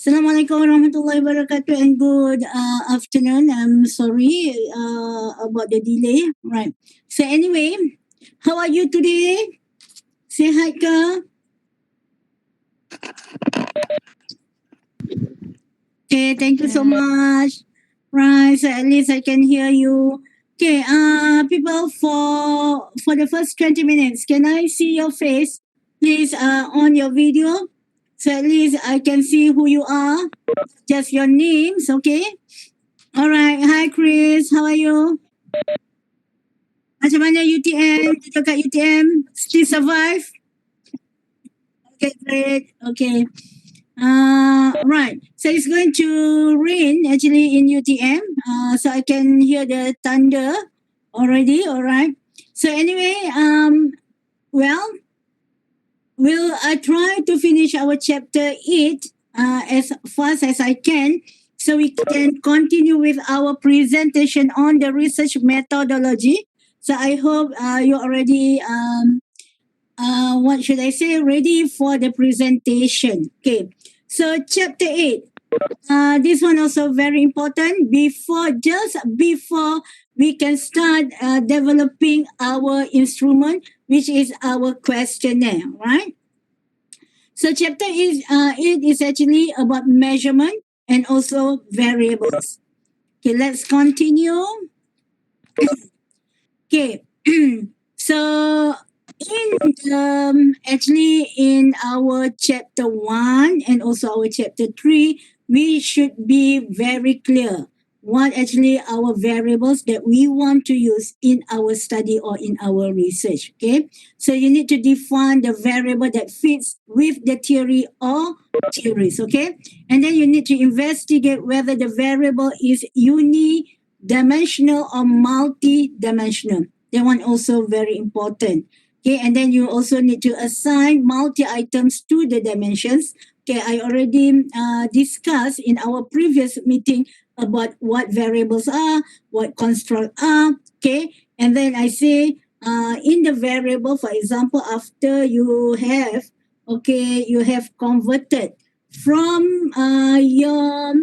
Assalamualaikum warahmatullahi wabarakatuh and good afternoon. I'm sorry about the delay. Right. So anyway, how are you today? Sihat ke? Okay, thank you so much. Right, so at least I can hear you. Okay, people, for the first 20 minutes, can I see your face, please, on your video? So at least I can see who you are, just your names, okay? All right. Hi, Chris. How are you? Macam mana UTM? Duduk kat UTM? Still survive? Okay, great. Okay. Right. So it's going to rain actually in UTM. So I can hear the thunder already. All right. So anyway, well, we'll try to finish our chapter 8 as fast as I can, so we can continue with our presentation on the research methodology. So I hope you're already, what should I say, ready for the presentation. Okay. So chapter 8. This one also very important. Before we can start developing our instrument, which is our questionnaire, right? So chapter 8 is actually about measurement and also variables. Okay, let's continue. Okay, so actually in our chapter 1 and also our chapter 3, we should be very clear what actually our variables that we want to use in our study or in our research. Okay, so you need to define the variable that fits with the theory or theories. Okay, and then you need to investigate whether the variable is unidimensional or multi-dimensional. That one also very important. Okay, and then you also need to assign multi-items to the dimensions. Okay, I already discussed in our previous meeting about what variables are, what construct are. Okay, and then I say in the variable, for example, after you have converted from your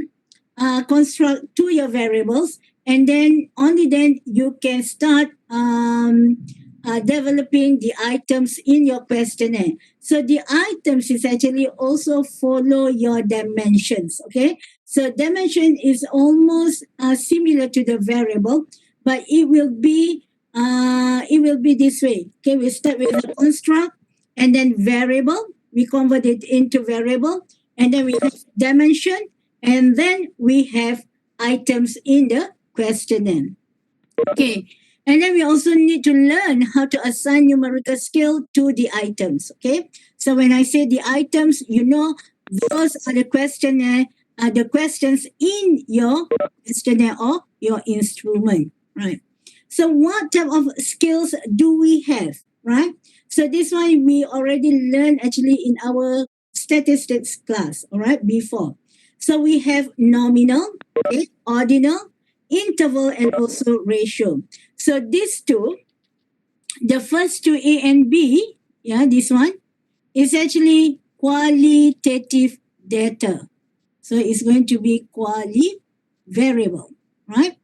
construct to your variables, and then only then you can start developing the items in your questionnaire. So the items is actually also follow your dimensions. Okay, so dimension is almost similar to the variable, but it will be this way. Okay, we start with the construct and then variable. We convert it into variable, and then we have dimension, and then we have items in the questionnaire. Okay. And then we also need to learn how to assign numerical scale to the items. Okay. So when I say the items, those are the questionnaire, the questions in your questionnaire or your instrument. Right. So what type of skills do we have? Right. So this one we already learned actually in our statistics class. All right. Before. So we have nominal, okay, ordinal, interval, and also ratio. So these two, the first two, A and B, this one is actually qualitative data. So it's going to be quali variable, right?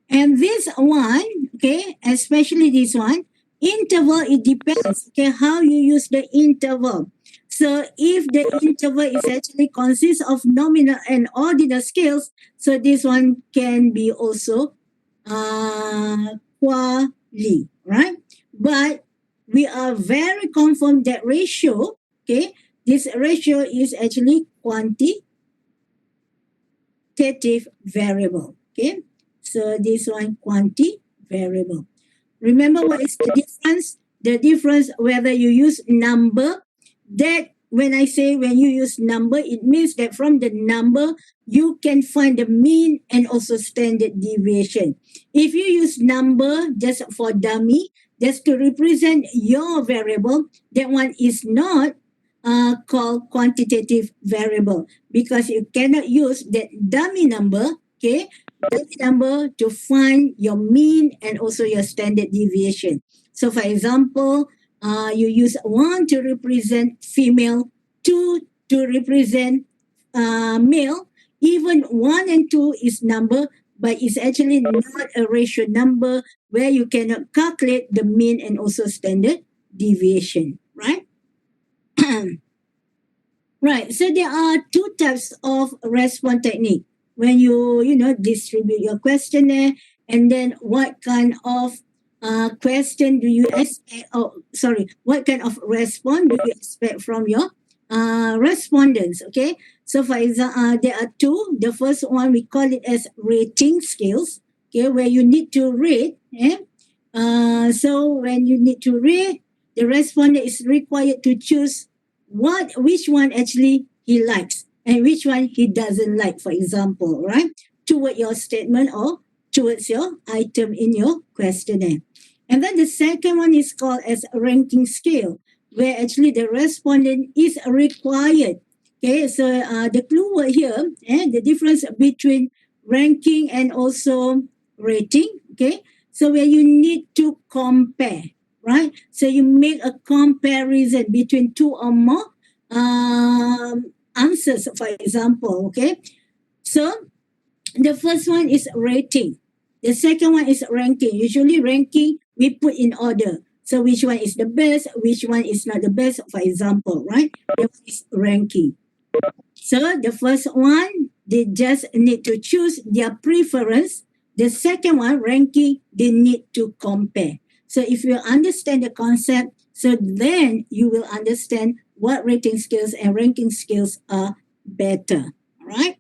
And this one, okay, especially this one, interval, it depends, okay, how you use the interval. So if the interval is actually consists of nominal and ordinal scales, so this one can be also quali, right? But we are very confident that ratio, okay, this ratio is actually quantitative variable, okay? So this one quanti variable. Remember what is the difference? The difference whether you use number, that when I say when you use number, it means that from the number you can find the mean and also standard deviation. If you use number just for dummy, just to represent your variable, that one is not called quantitative variable, because you cannot use that dummy number, okay, dummy number to find your mean and also your standard deviation. So for example, you use 1 to represent female, 2 to represent male, even 1 and 2 is number, but it's actually not a ratio number where you cannot calculate the mean and also standard deviation, right? Right. So there are two types of response technique. When you distribute your questionnaire, and then what kind of question do you expect? Oh, sorry. What kind of response do you expect from your respondents? Okay. So for example, there are two. The first one we call it as rating scales. Okay, where you need to rate. So when you need to rate, the respondent is required to choose which one actually he likes and which one he doesn't like, for example, right? Toward your statement or towards your item in your questionnaire. And then the second one is called as a ranking scale, where actually the respondent is required. Okay, so the clue word here, the difference between ranking and also rating, okay? So where you need to compare, right? So you make a comparison between two or more answers, for example, okay? So the first one is rating. The second one is ranking. Usually ranking, we put in order. So which one is the best, which one is not the best, for example, right? That is ranking. So the first one, they just need to choose their preference. The second one, ranking, they need to compare. So if you understand the concept, so then you will understand what rating skills and ranking skills are better. All right?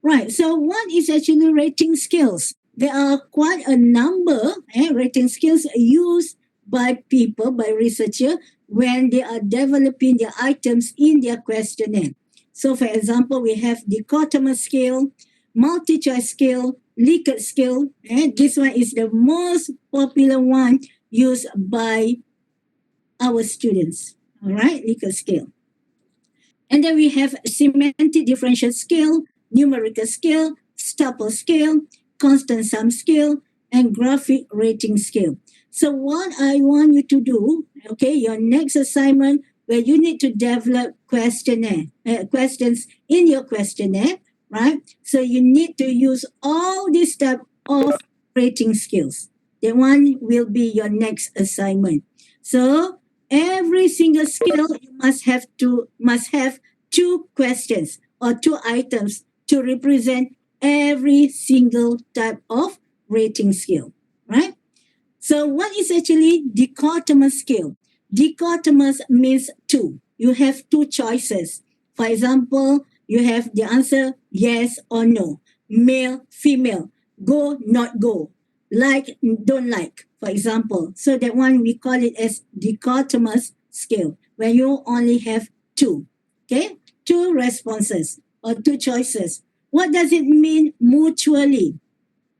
Right. So what is actually rating skills? There are quite a number rating skills used by people, by researchers, when they are developing their items in their questionnaire. So for example, we have dichotomous scale, multi-choice scale, Likert scale. This one is the most popular one used by our students. All right, Likert scale. And then we have semantic differential scale, numerical scale, staple scale, constant sum scale, and graphic rating scale. So what I want you to do, okay, your next assignment where you need to develop questions in your questionnaire, right? So you need to use all these type of rating skills. That one will be your next assignment. So every single skill you must have two questions or two items to represent every single type of rating skill, right? So what is actually dichotomous scale? Dichotomous means two. You have two choices. For example, you have the answer yes or no, male, female, go, not go, like, don't like, for example. So that one we call it as dichotomous scale, where you only have two, okay? Two responses or two choices. What does it mean mutually?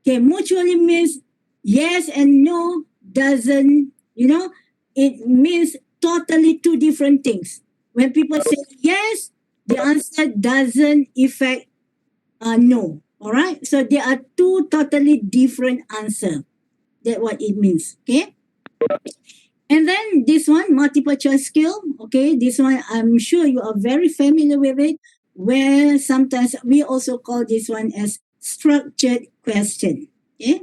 Okay, mutually means yes and no doesn't, it means totally two different things. When people say yes, the answer doesn't affect no. All right. So there are two totally different answers. That's what it means. Okay. And then this one, multiple choice skill. Okay. This one, I'm sure you are very familiar with it, where sometimes we also call this one as structured question. Okay.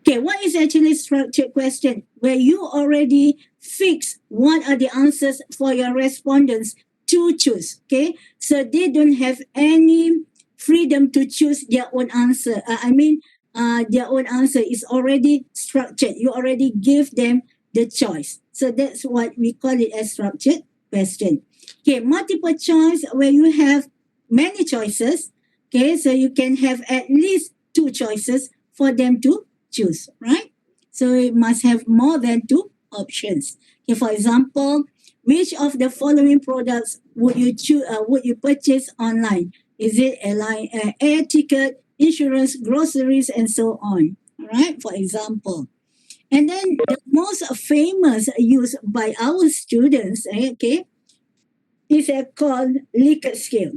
Okay, what is actually structured question? Where you already fix what are the answers for your respondents to choose. Okay, so they don't have any freedom to choose their own answer. Their own answer is already structured. You already give them the choice. So that's what we call it as structured question. Okay, multiple choice where you have many choices. Okay, so you can have at least two choices for them to choose, right? So it must have more than two options. Okay, for example, which of the following products would you choose? Would you purchase online? Is it air ticket, insurance, groceries, and so on? All right, for example. And then the most famous used by our students, okay, is called Likert scale.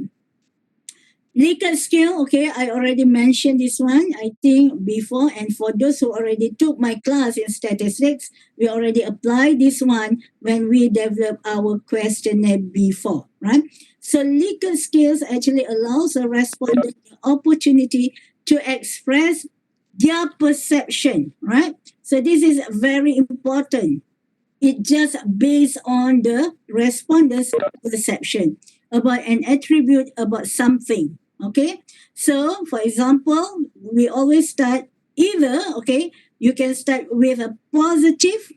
Likert scale, okay, I already mentioned this one, I think, before. And for those who already took my class in statistics, we already applied this one when we developed our questionnaire before, right? So Likert scales actually allows a respondent the opportunity to express their perception, right? So this is very important. It just based on the respondent's perception about an attribute about something. Okay. So for example, we always start either, okay, you can start with a positive,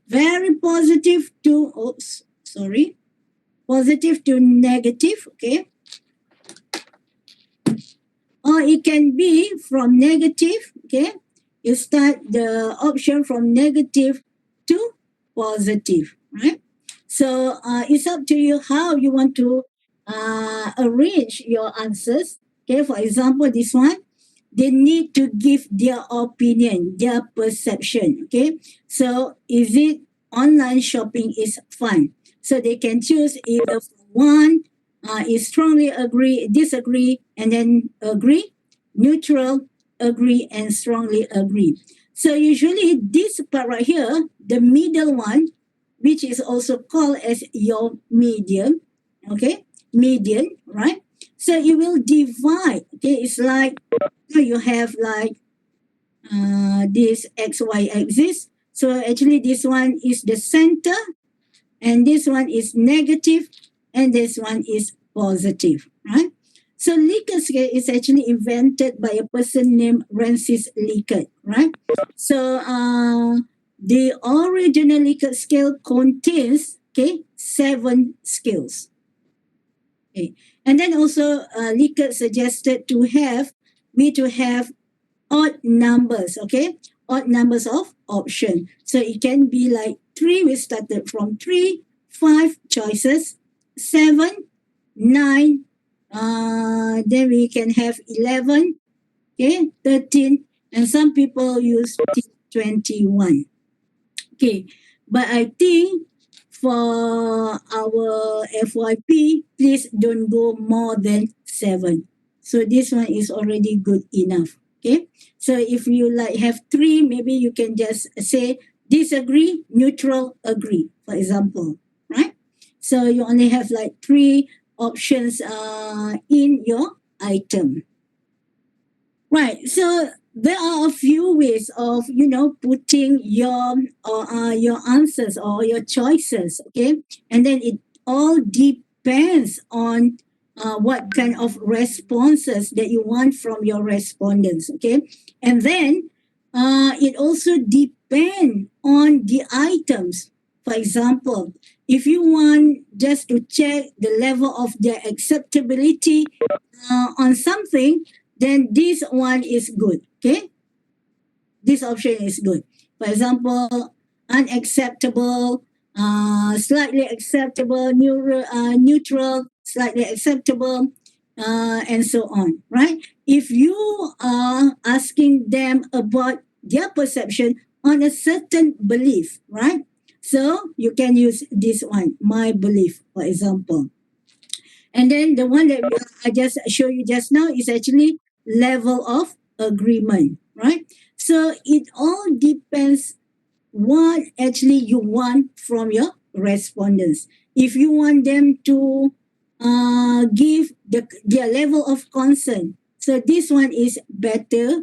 very positive to, oops, sorry, positive to negative, okay? Or it can be from negative, okay? You start the option from negative to positive, right? So it's up to you how you want to arrange your answers. Okay, for example, this one, they need to give their opinion, their perception. Okay, so is it online shopping is fun? So they can choose either one is strongly agree, disagree, and then agree, neutral, agree, and strongly agree. So usually this part right here, the middle one, which is also called as your median, okay, median, right? So you will divide, okay, it's like you have like this XY axis. So actually this one is the center and this one is negative and this one is positive, right? So Likert scale is actually invented by a person named Francis Likert, right? So the original Likert scale contains, okay, 7 scales. Okay. And then also Likert suggested to have odd numbers, okay? Odd numbers of option. So it can be like 3, we started from 3, 5 choices, 7, 9, then we can have 11, okay, 13, and some people use 21. Okay, but I think for our FYP, please don't go more than 7. So this one is already good enough. Okay, so if you like have 3, maybe you can just say disagree, neutral, agree, for example, right? So you only have like 3 options in your item. Right. So there are a few ways of, putting your answers or your choices. Okay. And then it all depends on what kind of responses that you want from your respondents. Okay. And then it also depends on the items. For example, if you want just to check the level of their acceptability on something, then this one is good. Okay, this option is good. For example, unacceptable, slightly acceptable, neutral, slightly acceptable, and so on. Right? If you are asking them about their perception on a certain belief, right? So you can use this one, my belief, for example. And then the one that I just show you just now is actually level of agreement, right? So it all depends what actually you want from your respondents. If you want them to give their level of concern, so this one is better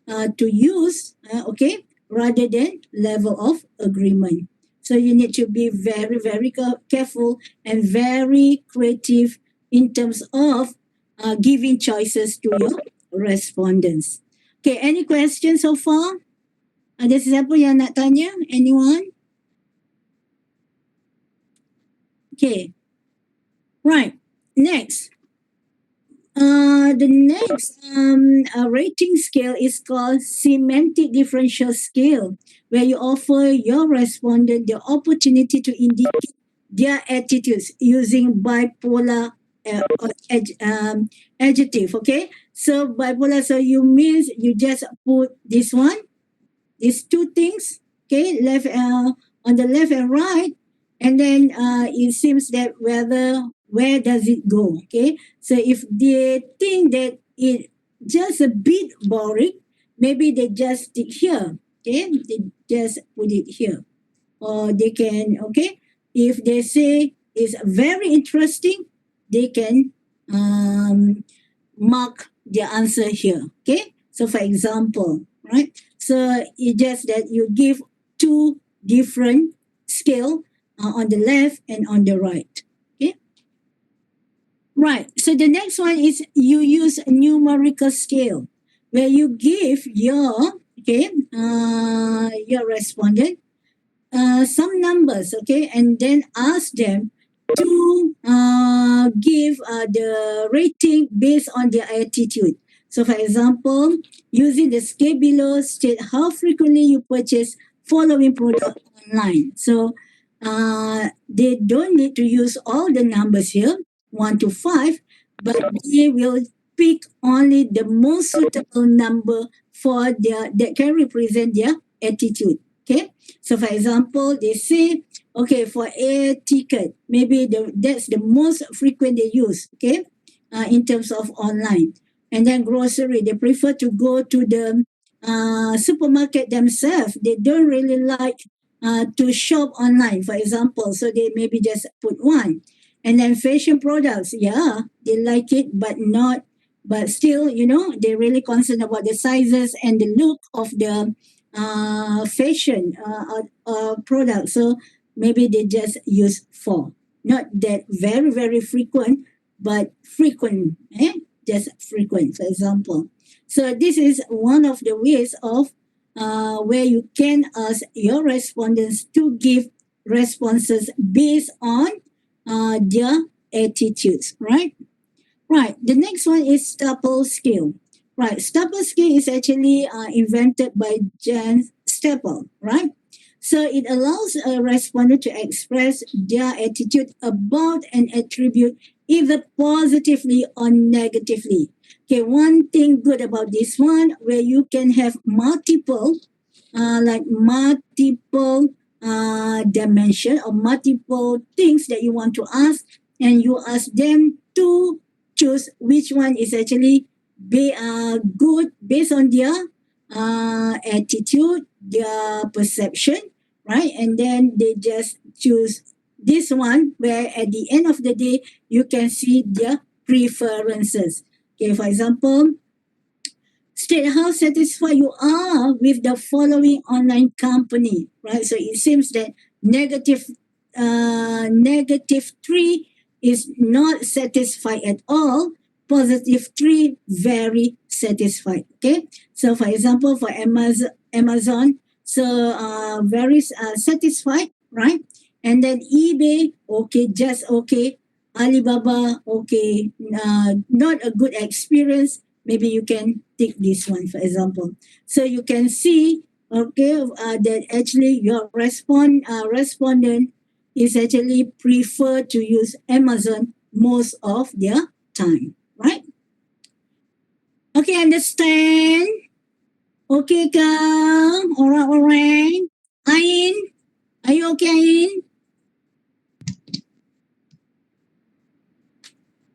to use, okay, rather than level of agreement. So you need to be very, very careful and very creative in terms of giving choices to your respondents. Okay, any questions so far? Ada sesiapa yang nak tanya? Anyone? Okay. Right. Next. The next rating scale is called Semantic Differential Scale, where you offer your respondent the opportunity to indicate their attitudes using bipolar adjective. Okay, so bipolar, so you means you just put this one, these 2 things, okay, left on the left and right, and then it seems that whether where does it go? Okay, so if they think that it just a bit boring, maybe they just stick here. Okay, they just put it here, or they can, okay, if they say it's very interesting, they can mark the answer here. Okay, so for example, right, so it's just that you give two different scale on the left and on the right. Okay, right, so the next one is you use a numerical scale where you give your, okay, your respondent some numbers, okay, and then ask them to give the rating based on their attitude. So, for example, using the scale below, state how frequently you purchase following product online. So, they don't need to use all the numbers here, 1 to 5, but they will pick only the most suitable number for their that can represent their attitude. Okay, so for example, they say, okay, for air ticket, maybe that's the most frequent they use, okay, in terms of online. And then grocery, they prefer to go to the supermarket themselves. They don't really like to shop online, for example. So they maybe just put 1. And then fashion products, yeah, they like it, but not, but still, they're really concerned about the sizes and the look of the fashion product. So maybe they just use 4. Not that very, very frequent, but frequent. Just frequent, for example. So this is one of the ways of where you can ask your respondents to give responses based on their attitudes, right? Right. The next one is staple scale. Right. Staple scale is actually invented by Jan Staple, right? So it allows a respondent to express their attitude about an attribute either positively or negatively. Okay, one thing good about this one, where you can have multiple, like multiple dimension or multiple things that you want to ask, and you ask them to choose which one is actually good based on their attitude, their perception, right? And then they just choose this one where at the end of the day, you can see their preferences. Okay, for example, state how satisfied you are with the following online company, right? So it seems that -3 is not satisfied at all. +3, very satisfied. Okay. So for example, for Amazon, so very satisfied, right? And then eBay, okay, just okay. Alibaba, okay, not a good experience. Maybe you can take this one, for example. So you can see, okay, that actually your respondent is actually prefer to use Amazon most of their time, right? Okay, understand? Okay ka? Alright, alright. Ain, are you okay, Ain?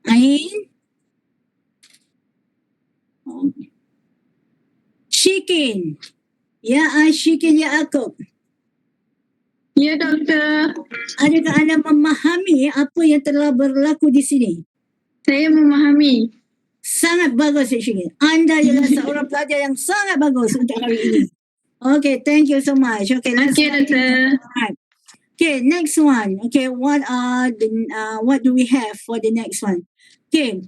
Ain? Shikin. Ya, Shikin ya aku. Ya, doktor. Adakah anda memahami apa yang telah berlaku di sini? Saya memahami. Sangat bagus, Shikin. Anda ialah seorang pelajar yang sangat bagus untuk hari ini. Okay, thank you so much. Okay, let's Okay, doktor. Alright. Okay, next one. Okay, what do we have for the next one? Okay,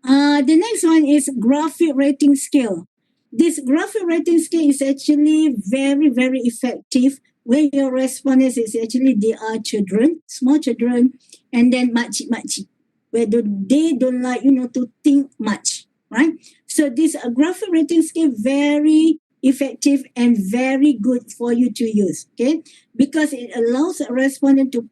the next one is graphic rating scale. This graphic rating scale is actually very, very effective when your respondents is actually they are children, small children, and then makcik, where they don't like, to think much, right? So this graphic rating scale very effective and very good for you to use, okay? Because it allows a respondent to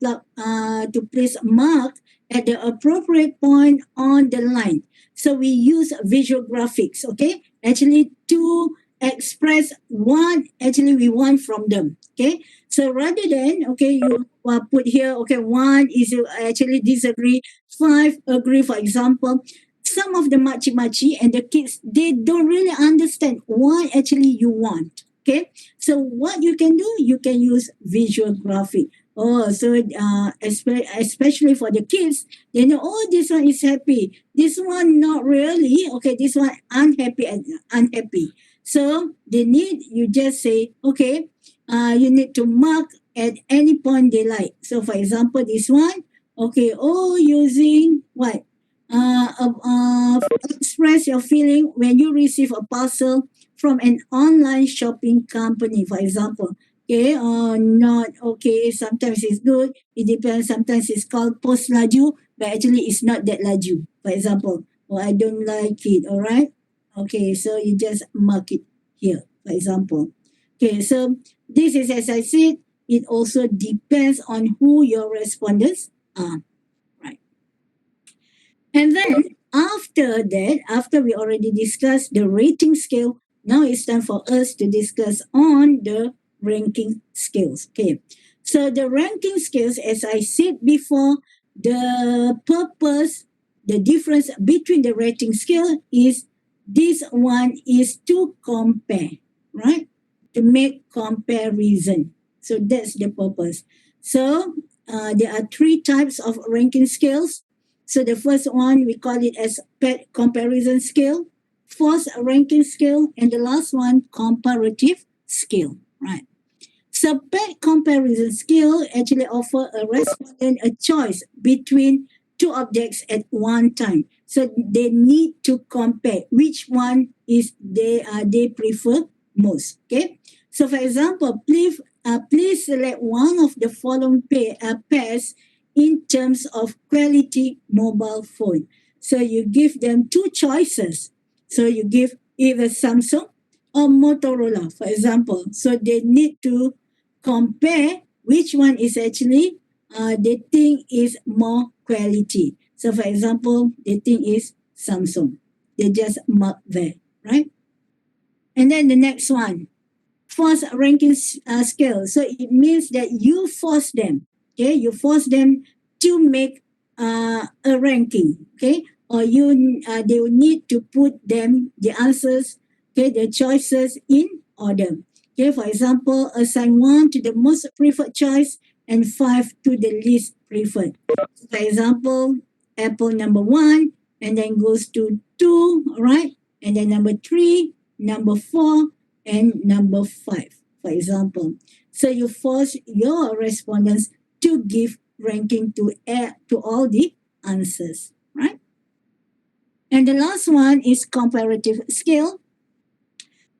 place a mark at the appropriate point on the line. So we use visual graphics, okay? Actually to express what actually we want from them, okay? So rather than, okay, you put here, okay, 1 is you actually disagree, 5 agree, for example, some of the machi and the kids, they don't really understand why actually you want. Okay, so what you can do, you can use visual graphic. Oh, so especially for the kids, they know, oh, this one is happy, this one not really. Okay, this one unhappy and unhappy. So they need, you just say, okay, you need to mark at any point they like. So for example, this one, okay, oh, using what? Express your feeling when you receive a parcel from an online shopping company, for example. Okay, not okay. Sometimes it's good. It depends. Sometimes it's called post laju, but actually it's not that laju. For example, oh, I don't like it. All right. Okay, so you just mark it here, for example. Okay, so this is, as I said, it also depends on who your respondents are. Right. And then after that, after we already discussed the rating scale, now it's time for us to discuss on the ranking scales. Okay. So the ranking scales, as I said before, the purpose, the difference between the rating scale is this one is to compare, right? To make comparison. So that's the purpose. So there are three types of ranking scales. So the first one, we call it as pet comparison scale, force ranking scale, and the last one, comparative scale, right? So pet comparison scale actually offer a respondent a choice between two objects at one time. So they need to compare which one is they prefer most. Okay. So for example, please select one of the following pairs in terms of quality mobile phone. So you give them two choices. So you give either Samsung or Motorola, for example. So they need to compare which one is actually they think is more quality. So for example, they think is Samsung. They just mark there, right? And then the next one, force ranking scale. So it means that you force them, okay? You force them to make a ranking, okay? Or they will need to put them the answers, okay, the choices in order. Okay, for example, assign 1 to the most preferred choice and 5 to the least preferred. For example, Apple number 1, and then goes to 2, all right? And then number 3, number 4, and number 5, for example. So you force your respondents to give ranking to all the answers, right? And the last one is comparative scale,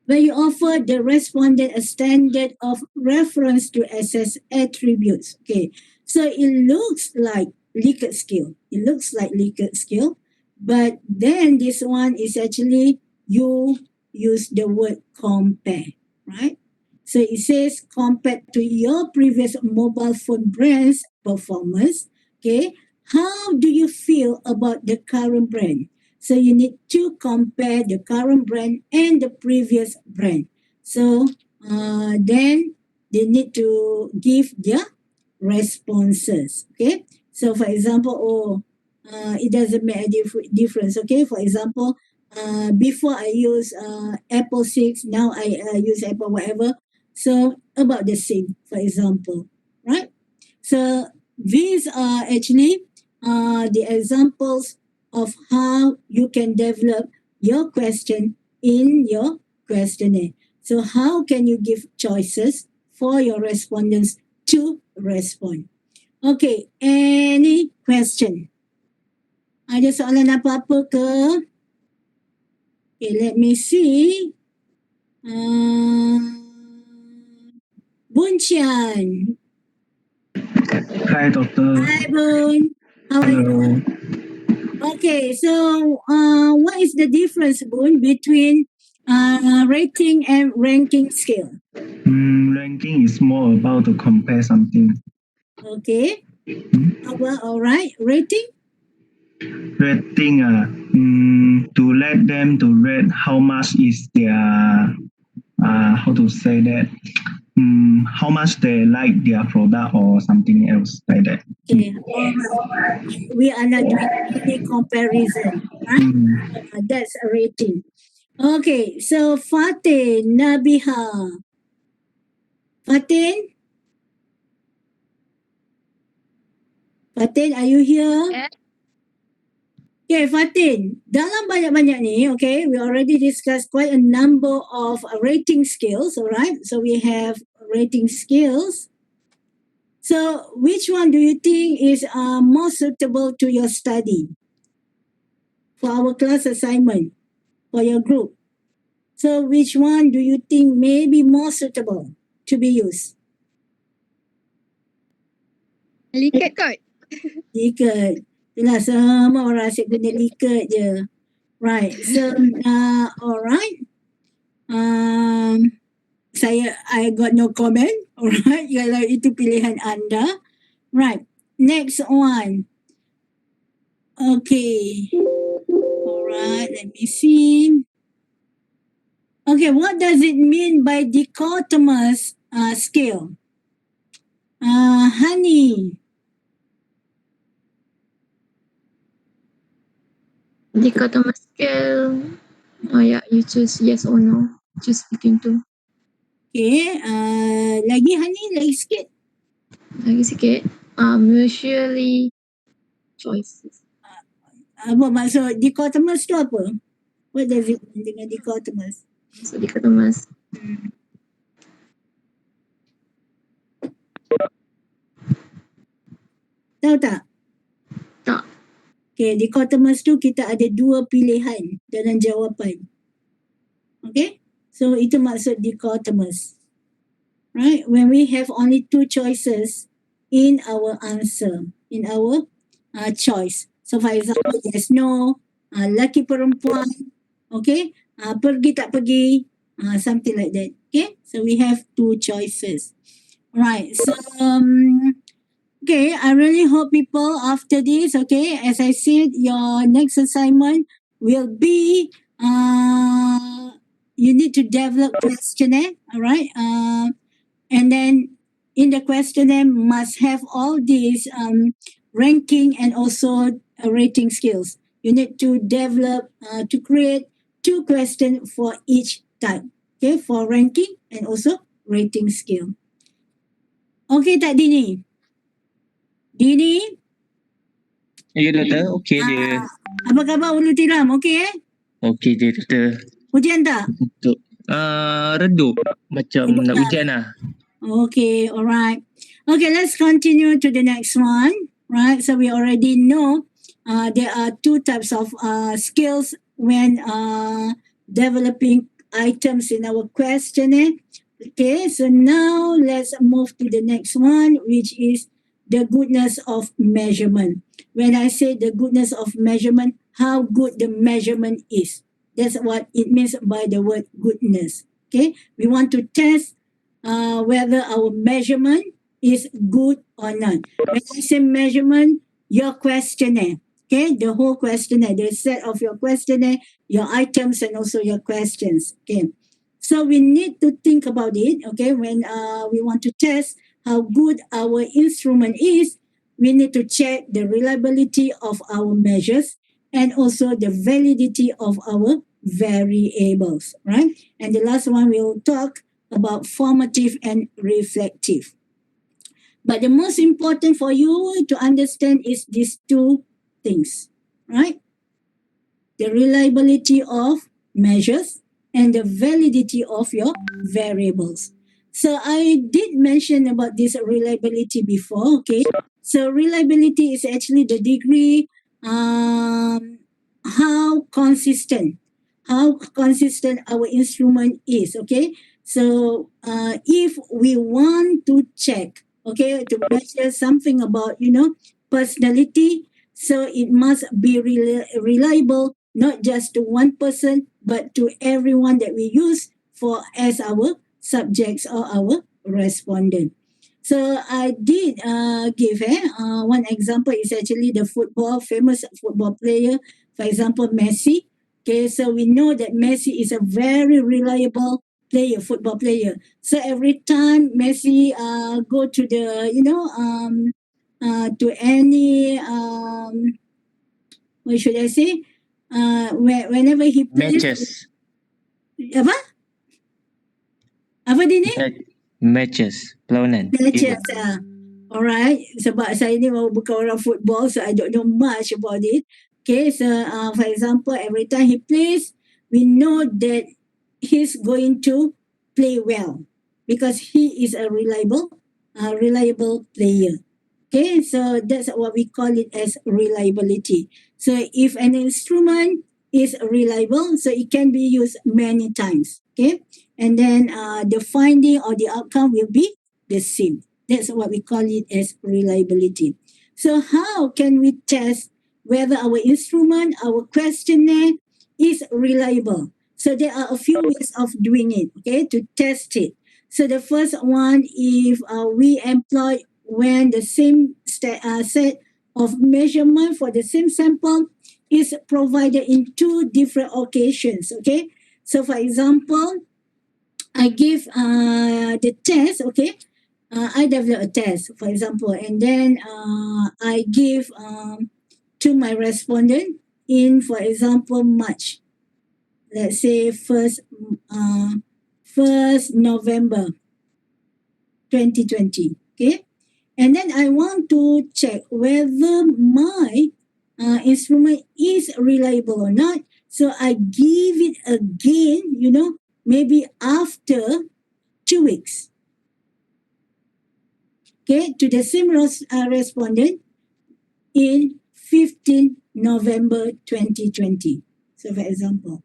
where you offer the respondent a standard of reference to assess attributes. Okay, so it looks like Likert scale. It looks like Likert scale, but then this one is actually you use the word compare, right? So it says compared to your previous mobile phone brand's performance. Okay, how do you feel about the current brand? So you need to compare the current brand and the previous brand. So then they need to give their responses. Okay. So for example, it doesn't make a difference. Okay. For example, before I use Apple 6, now I use Apple whatever. So about the same, for example, right? So these are actually the examples of how you can develop your question in your questionnaire. So how can you give choices for your respondents to respond? Okay, any question? Ada soalan apa-apa ke? Okay, let me see. Boon Chian. Hi, Doctor. Hi, Boon. How are you? Hello. Okay, so what is the difference, Boon, between rating and ranking scale? Ranking is more about to compare something. Okay. Well, all right. Rating? Rating, to let them to rate how much is their, how to say that, how much they like their product or something else like that. Okay, all right. We are not doing any comparison, right? Mm. That's a rating. Okay, so Fatin, Nabiha. Fatin? Fatin, are you here? Yeah. Okay, Fatin, dalam banyak-banyak ni, okay, we already discussed quite a number of rating scales, alright? So we have rating scales. So which one do you think is more suitable to your study for our class assignment for your group? So which one do you think may be more suitable to be used? Likert kot. Likert. Itulah semua orang asyik guna Likert je. Right. So, alright. I got no comment. Alright. Kalau itu pilihan anda. Right. Next one. Okay. Alright. Let me see. Okay. What does it mean by dichotomous scale? Honey. Dichotomous scale. Oh yeah, you choose yes or no. Choose between two. Okay. Lagi Honey, lagi sikit. Lagi sikit. Mutually choices. Apa maksud dichotomous tu apa? What does it mean dengan dichotomous? So dichotomous. Tahu tak? Tak. Okay, dichotomous tu kita ada dua pilihan dalam jawapan. Okay? So itu maksud dichotomous. Right? When we have only two choices in our answer, in our choice. So for example, yes, no, laki perempuan, okay? Pergi tak pergi, something like that. Okay? So we have two choices. Right. So okay, I really hope people after this, okay, as I said, your next assignment will be you need to develop questionnaire, all right? And then in the questionnaire must have all these ranking and also rating skills. You need to develop to create two questions for each type, okay, for ranking and also rating skill. Okay, tak Dini? Dini? Ya doktor, okey je. Apa khabar Ulu Tiram? Okey eh? Okey je doktor. Hujan tak? Untuk redup macam nak hujan lah. Okay, alright. Okay, let's continue to the next one. Right, so we already know there are two types of skills when developing items in our questionnaire. Okay, so now let's move to the next one, which is the goodness of measurement. When I say the goodness of measurement, how good the measurement is. That's what it means by the word goodness. Okay, we want to test whether our measurement is good or not. When I say measurement, your questionnaire, okay, the whole questionnaire, the set of your questionnaire, your items, and also your questions. Okay, so we need to think about it. Okay, when we want to test how good our instrument is, we need to check the reliability of our measures and also the validity of our variables, right? And the last one we'll talk about formative and reflective. But the most important for you to understand is these two things, right? The reliability of measures and the validity of your variables. So I did mention about this reliability before, okay? So reliability is actually the degree how consistent our instrument is, okay? So if we want to check, okay, to measure something about, personality, so it must be reliable, not just to one person, but to everyone that we use for as our subjects or our respondent. So I did give one example is actually the famous football player, for example, Messi. Okay, so we know that Messi is a very reliable player, football player. So every time Messi go to the to any what should I say whenever he plays Matches. apa apa dia ni Matches. Perlawanan. matches alright, sebab saya ni bukan orang football, so I don't know much about it. Okay, so for example, every time he plays, we know that he's going to play well because he is a reliable player. Okay, so that's what we call it as reliability. So if an instrument is reliable, so it can be used many times. Okay, and then the finding or the outcome will be the same. That's what we call it as reliability. So how can we test whether our instrument, our questionnaire is reliable? So there are a few ways of doing it, okay, to test it. So the first one, if we employ when the same set of measurement for the same sample is provided in two different occasions, okay? So for example, I give the test, okay? I develop a test, for example, and then I give to my respondent in, for example, March. Let's say first November 2020. Okay, and then I want to check whether my instrument is reliable or not. So I give it again, maybe after 2 weeks. Okay, to the same respondent in 15 November 2020. So for example,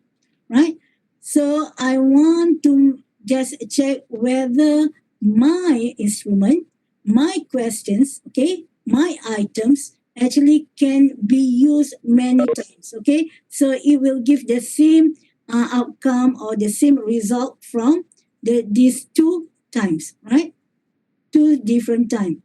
right? So I want to just check whether my instrument, my questions, okay, my items actually can be used many times, okay? So it will give the same outcome or the same result from these two times, right? Two different times.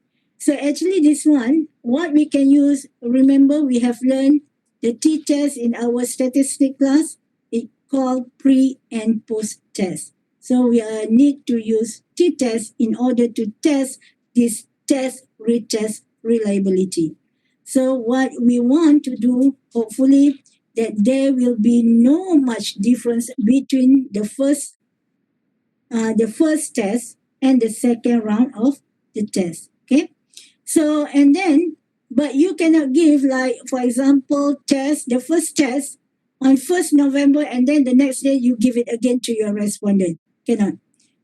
So actually this one, what we can use, remember we have learned the t-test in our statistic class. It called pre and post test. So we need to use t-test in order to test this test-retest reliability. So what we want to do, hopefully, that there will be no much difference between the first test and the second round of the test. Okay, so and then but you cannot give, like, for example, the first test on 1st November and then the next day you give it again to your respondent. Cannot.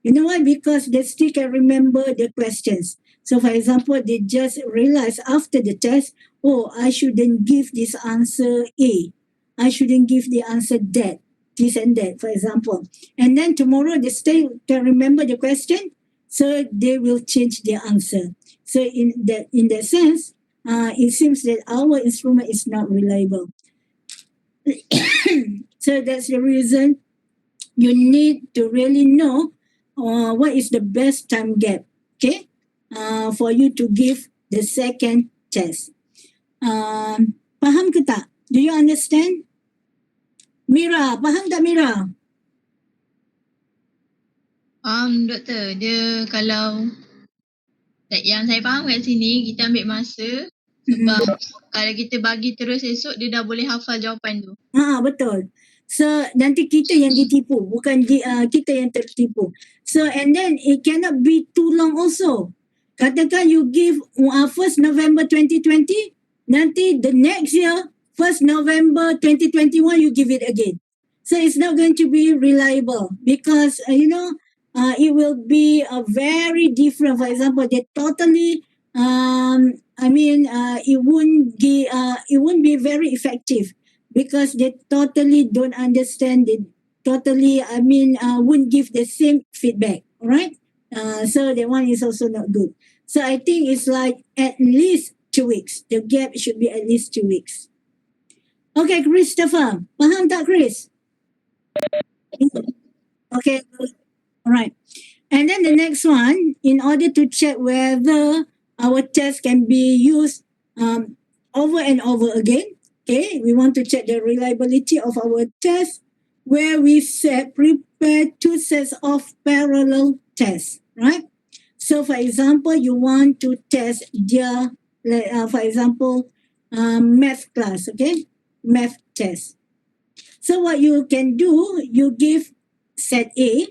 You know why? Because they still can remember the questions. So for example, they just realize after the test, oh, I shouldn't give this answer A. I shouldn't give the answer that, this and that, for example. And then tomorrow they still can remember the question, so they will change their answer. So in that sense, it seems that our instrument is not reliable. So that's the reason you need to really know what is the best time gap, okay, for you to give the second test. Faham ke tak? Do you understand? Mira, faham tak Mira? Doktor, dia kalau yang saya faham kat sini, kita ambil masa sebab kalau kita bagi terus esok, dia dah boleh hafal jawapan tu. Betul. So nanti kita yang ditipu, bukan kita yang tertipu. So and then it cannot be too long also. Katakan you give 1st November 2020, nanti the next year 1st November 2021 you give it again. So it's not going to be reliable because it will be a very different. For example, they totally it won't be very effective because they totally don't understand. They totally won't give the same feedback. All right. So that one is also not good. So I think it's like at least 2 weeks. The gap should be at least 2 weeks. Okay, Christopher. Faham tak, Chris? Okay, good. All right. And then the next one, in order to check whether our test can be used over and over again, okay, we want to check the reliability of our test where we prepare two sets of parallel tests, right? So, for example, you want to test their, for example, math class, okay? Math test. So, what you can do, you give set A,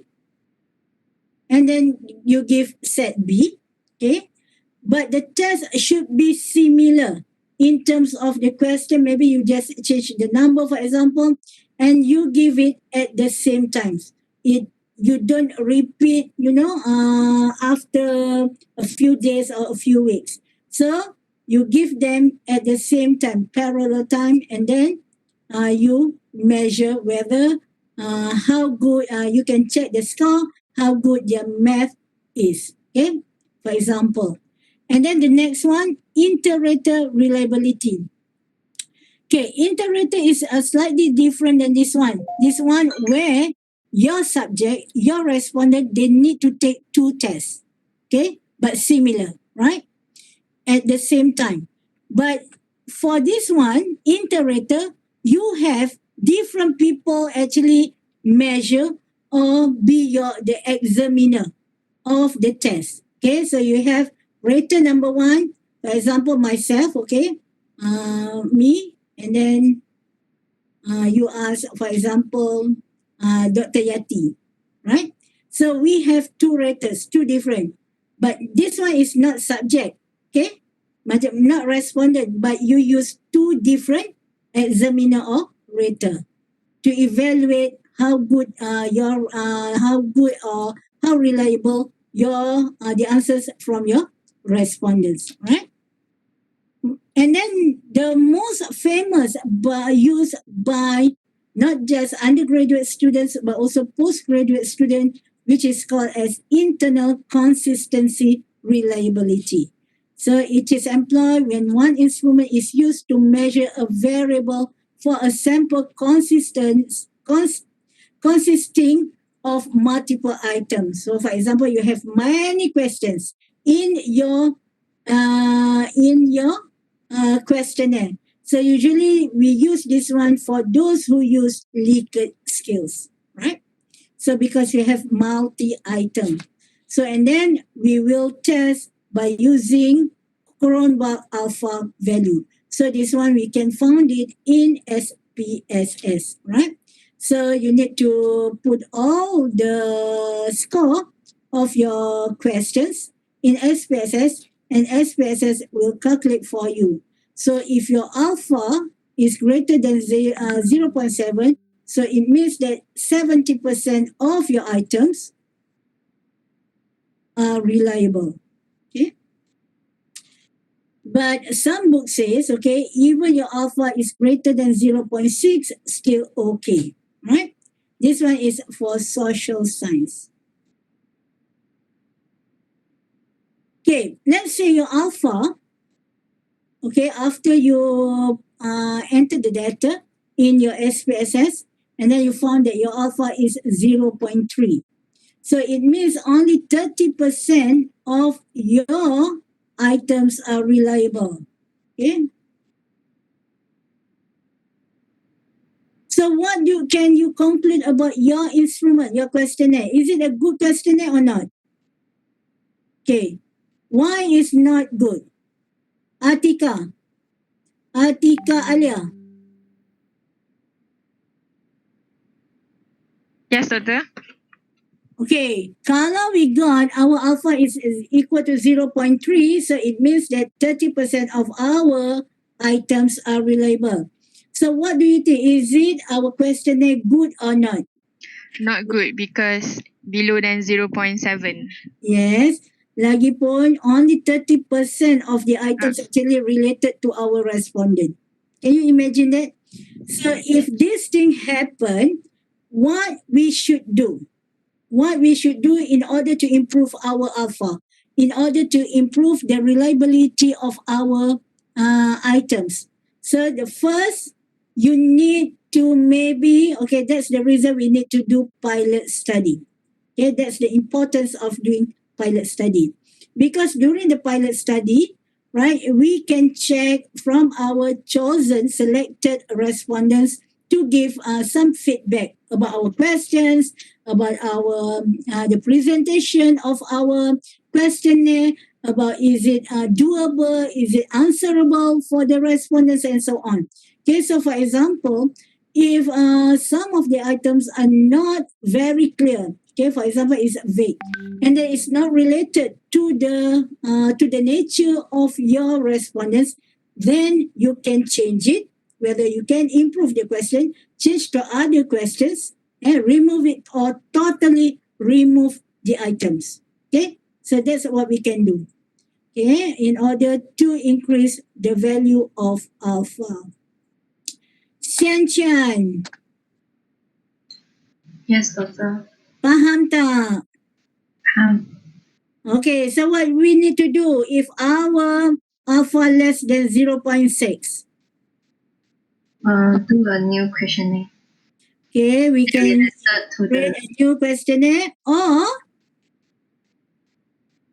and then you give set B, okay? But the test should be similar in terms of the question. Maybe you just change the number, for example, and you give it at the same time. You don't repeat, after a few days or a few weeks. So you give them at the same time, parallel time, and then you measure whether how good you can check the score, how good your math is. Okay, for example. And then the next one, iterator reliability. Okay, iterator is slightly different than this one. This one where your subject, your respondent, they need to take two tests. Okay, but similar, right? At the same time. But for this one, iterator, you have different people actually measure or be the examiner of the test. Okay, so you have rater number one, for example, myself, okay, me, and then you ask, for example, Dr. Yati, right? So we have two raters, two different. But this one is not subject, okay? Macam not respondent, but you use two different examiner or rater to evaluate how good how good or how reliable your the answers from your respondents, right? And then the most famous used by not just undergraduate students but also postgraduate students, which is called as internal consistency reliability. So it is employed when one instrument is used to measure a variable for a sample consisting of multiple items. So, for example, you have many questions in your questionnaire. So usually we use this one for those who use Likert skills, right? So because we have multi-item. So and then we will test by using Cronbach alpha value. So this one we can find it in SBSS, right? So you need to put all the score of your questions in SPSS, and SPSS will calculate for you. So if your alpha is greater than 0.7, so it means that 70% of your items are reliable. Okay. But some book says, okay, even your alpha is greater than 0.6, still okay. Right? This one is for social science. Okay, let's say your alpha, okay, after you enter the data in your SPSS, and then you found that your alpha is 0.3. So it means only 30% of your items are reliable. Okay. So what can you conclude about your instrument, your questionnaire? Is it a good questionnaire or not? Okay. Why is not good? Atika Alia. Yes, Doctor. Okay, kalau we got our alpha is equal to 0.3, so it means that 30% of our items are reliable. So what do you think? Is it our questionnaire good or not? Not good because below than 0.7. Yes. Lagipun, only 30% of the items actually related to our respondent. Can you imagine that? So if this thing happen, what we should do? What we should do in order to improve our alpha, in order to improve the reliability of our items. So the first, you need to that's the reason we need to do pilot study. Okay, that's the importance of doing pilot study. Because during the pilot study, right, we can check from our chosen selected respondents to give some feedback about our questions, about our the presentation of our questionnaire, about is it doable, is it answerable for the respondents, and so on. Okay, so for example, if some of the items are not very clear, okay, for example, it's vague, and then it's not related to the nature of your respondents, then you can change it. Whether you can improve the question, change to other questions, and remove it or totally remove the items. Okay, so that's what we can do. Okay, in order to increase the value of alpha. Xian, Yes, doctor. faham tak? Okay, so what we need to do if our alpha less than 0.6? Do a new questionnaire. Okay, we can Related to create the a new questionnaire, or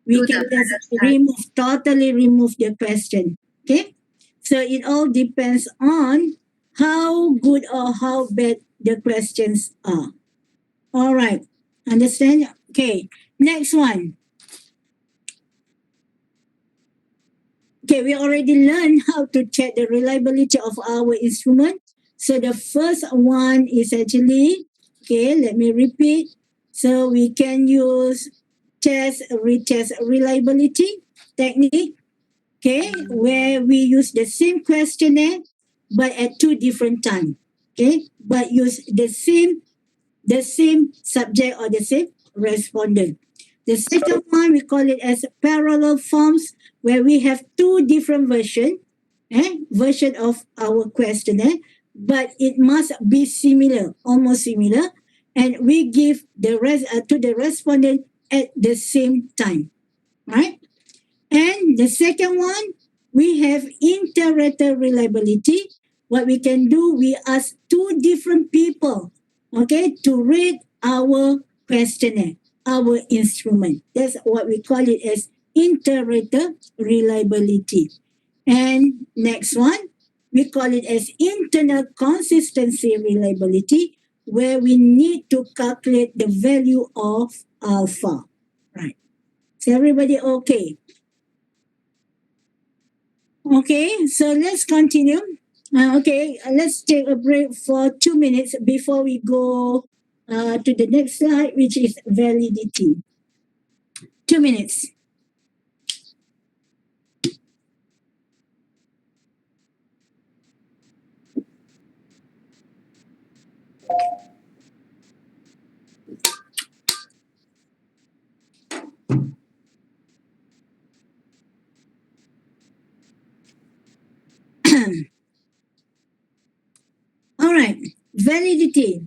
we To the can just previous totally remove the question. Okay, so it all depends on how good or how bad the questions are. All right, understand? Okay, next one. Okay, we already learned how to check the reliability of our instrument. So the first one is actually, okay, let me repeat. So we can use test-retest reliability technique, okay, where we use the same questionnaire but at two different times, okay, but use the same subject or the same respondent. The second one, we call it as parallel forms, where we have two different version of our questionnaire, but it must be similar, almost similar, and we give the rest to the respondent at the same time, right? And the second one, we have inter-rater reliability. What we can do, we ask two different people, okay, to rate our questionnaire, our instrument. That's what we call it as inter-rater reliability. And next one, we call it as internal consistency reliability, where we need to calculate the value of alpha. Right. Is everybody okay? Okay, so let's continue. Okay, let's take a break for 2 minutes before we go to the next slide, which is validity. 2 minutes. All right, validity.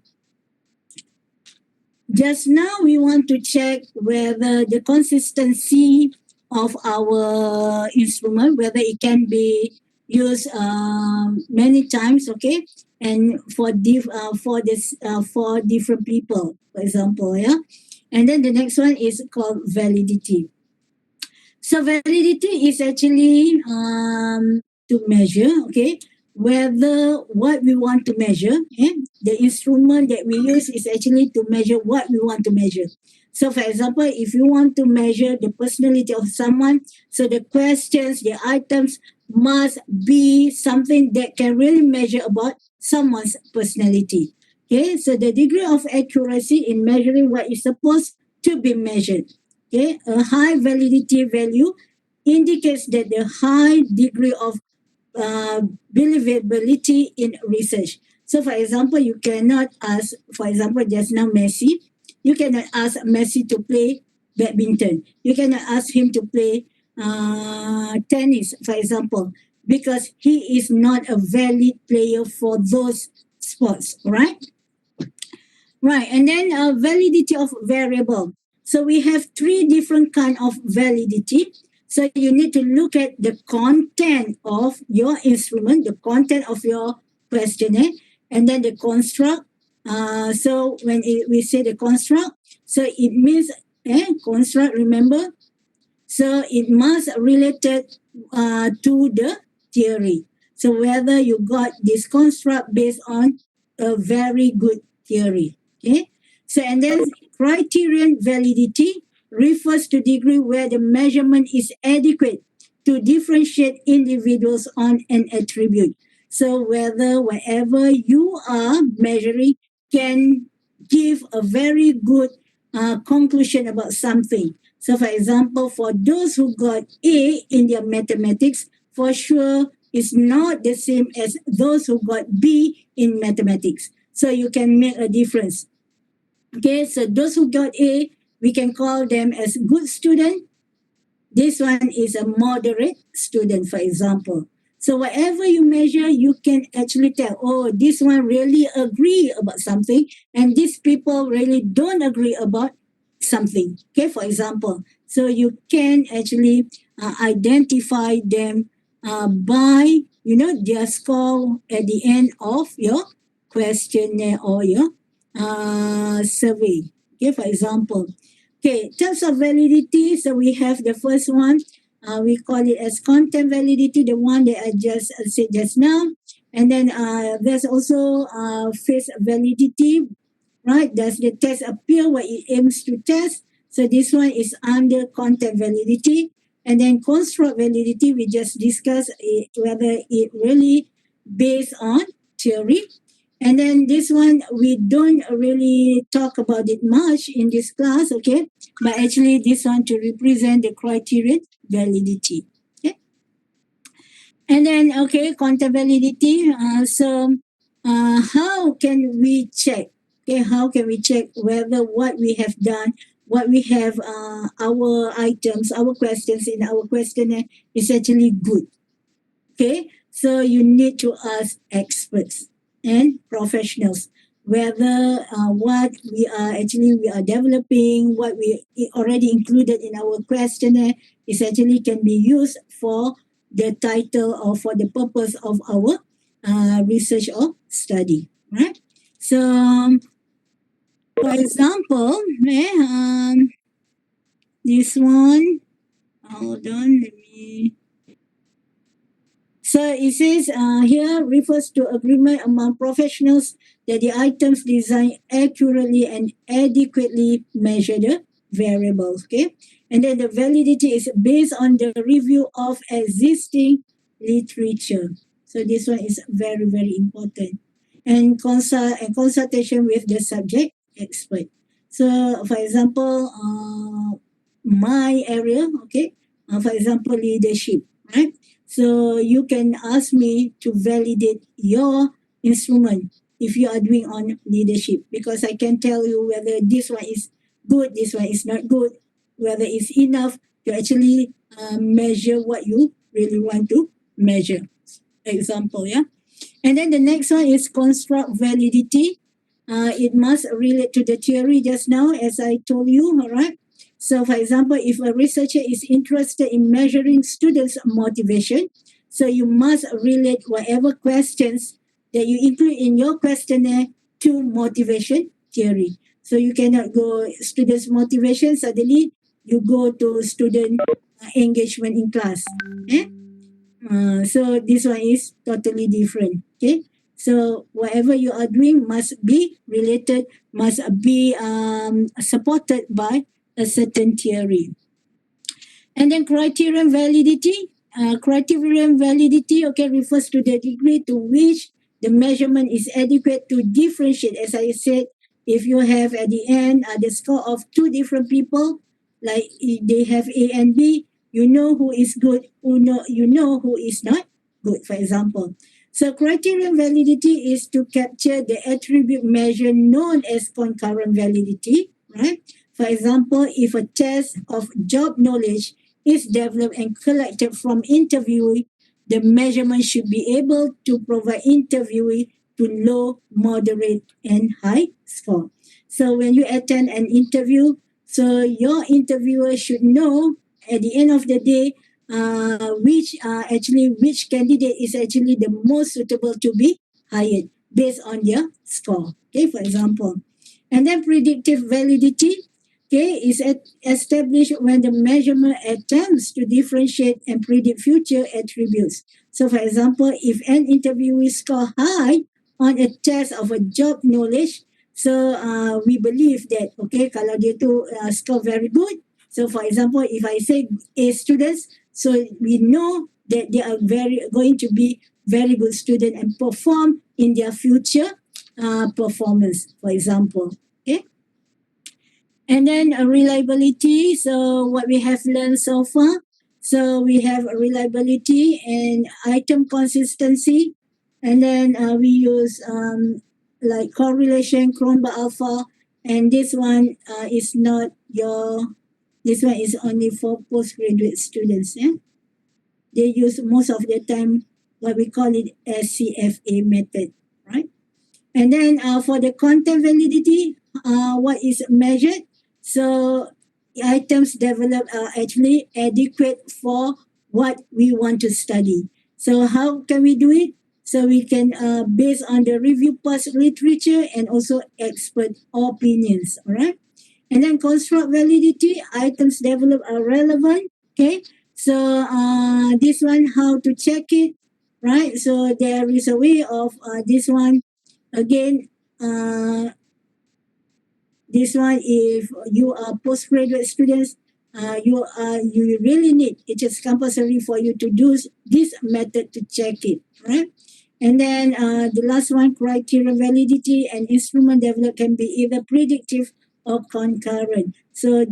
Just now, we want to check whether the consistency of our instrument, whether it can be used many times, okay, and for for different people, for example, yeah. And then the next one is called validity. So validity is actually to measure, okay, whether what we want to measure, the instrument that we use is actually to measure what we want to measure. So for example, if you want to measure the personality of someone, so the questions, the items must be something that can really measure about someone's personality. Okay, so the degree of accuracy in measuring what is supposed to be measured. Okay, a high validity value indicates that the high degree of believability in research. So, for example, you cannot ask, for example, just now Messi, you cannot ask Messi to play badminton. You cannot ask him to play tennis, for example, because he is not a valid player for those sports, right? Right, and then validity of variable. So we have three different kind of validity. So you need to look at the content of your instrument, the content of your questionnaire, and then the construct. So when we say the construct, so it means construct. Remember, so it must related to the theory. So whether you got this construct based on a very good theory. Okay. So and then criterion validity refers to degree where the measurement is adequate to differentiate individuals on an attribute. So whether whatever you are measuring can give a very good conclusion about something. So for example, for those who got A in their mathematics, for sure is not the same as those who got B in mathematics. So you can make a difference. Okay, so those who got A, we can call them as good student. This one is a moderate student, for example. So whatever you measure, you can actually tell, oh, this one really agree about something, and these people really don't agree about something. Okay, for example. So you can actually identify them by, their score at the end of your questionnaire or your survey. Okay, for example. Okay, in terms of validity, so we have the first one. We call it as content validity, the one that I just said just now. And then there's also face validity, right? Does the test appear what it aims to test? So this one is under content validity. And then construct validity, we just discussed whether it really based on theory. And then this one, we don't really talk about it much in this class, okay? But actually, this one to represent the criterion validity. Okay. And then, okay, content validity. How can we check? Okay, how can we check whether what we have done, what we have, our items, our questions in our questionnaire is actually good? Okay, so you need to ask experts and professionals whether what we are developing, what we already included in our questionnaire is actually can be used for the title or for the purpose of our research or study, right? So, for example, this one, hold on, let me. So it says here refers to agreement among professionals that the items designed accurately and adequately measure the variables. Okay, and then the validity is based on the review of existing literature. So this one is very very important, and consultation with the subject expert. So for example, my area, okay, for example, leadership, right? So you can ask me to validate your instrument if you are doing on leadership, because I can tell you whether this one is good, this one is not good, whether it's enough to actually measure what you really want to measure. Example, yeah. And then the next one is construct validity. It must relate to the theory just now, as I told you, all right? So, for example, if a researcher is interested in measuring students' motivation, so you must relate whatever questions that you include in your questionnaire to motivation theory. So you cannot go students' motivation, suddenly you go to student engagement in class. Eh? So this one is totally different. Okay. So whatever you are doing must be related, must be supported by a certain theory. And then criterion validity. Criterion validity, okay, refers to the degree to which the measurement is adequate to differentiate. As I said, if you have at the end the score of two different people, like if they have A and B, you know who is good, you know who is not good, for example. So criterion validity is to capture the attribute measure known as concurrent validity, right? For example, if a test of job knowledge is developed and collected from interviewee, the measurement should be able to provide interviewee to low, moderate, and high score. So when you attend an interview, so your interviewer should know at the end of the day which candidate is actually the most suitable to be hired based on their score. Okay, for example. And then predictive validity, okay, is established when the measurement attempts to differentiate and predict future attributes. So, for example, if an interviewee score high on a test of a job knowledge, So we believe that, okay, kalau dia tu score very good. So for example, if I say A students, so we know that they are going to be very good student and perform in their future performance, for example. Okay. And then reliability. So what we have learned so far. So we have reliability and item consistency. And then we use like correlation, Cronbach alpha. And this one is not this one is only for postgraduate students. Yeah? They use most of the time what we call it SCFA method, right? And then for the content validity, what is measured? So items developed are actually adequate for what we want to study. So how can we do it? So we can based on the review past literature and also expert opinions, all right? And then construct validity, items developed are relevant, okay? So this one, how to check it, right? So there is a way of this one. Again, this one, if you are postgraduate students, you really need, it is compulsory for you to do this method to check it, right? And then the last one, criteria validity and instrument developed can be either predictive or concurrent. So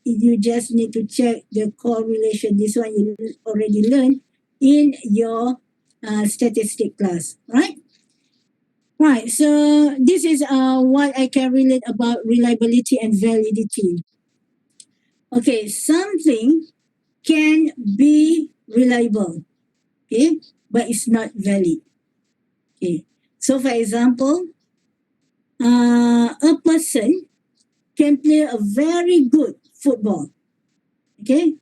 you just need to check the correlation. This one you already learned in your statistic class, right? Right. So this is what I can relate about reliability and validity. Okay, something can be reliable, okay, but it's not valid. Okay. So for example, a person can play a very good football, okay,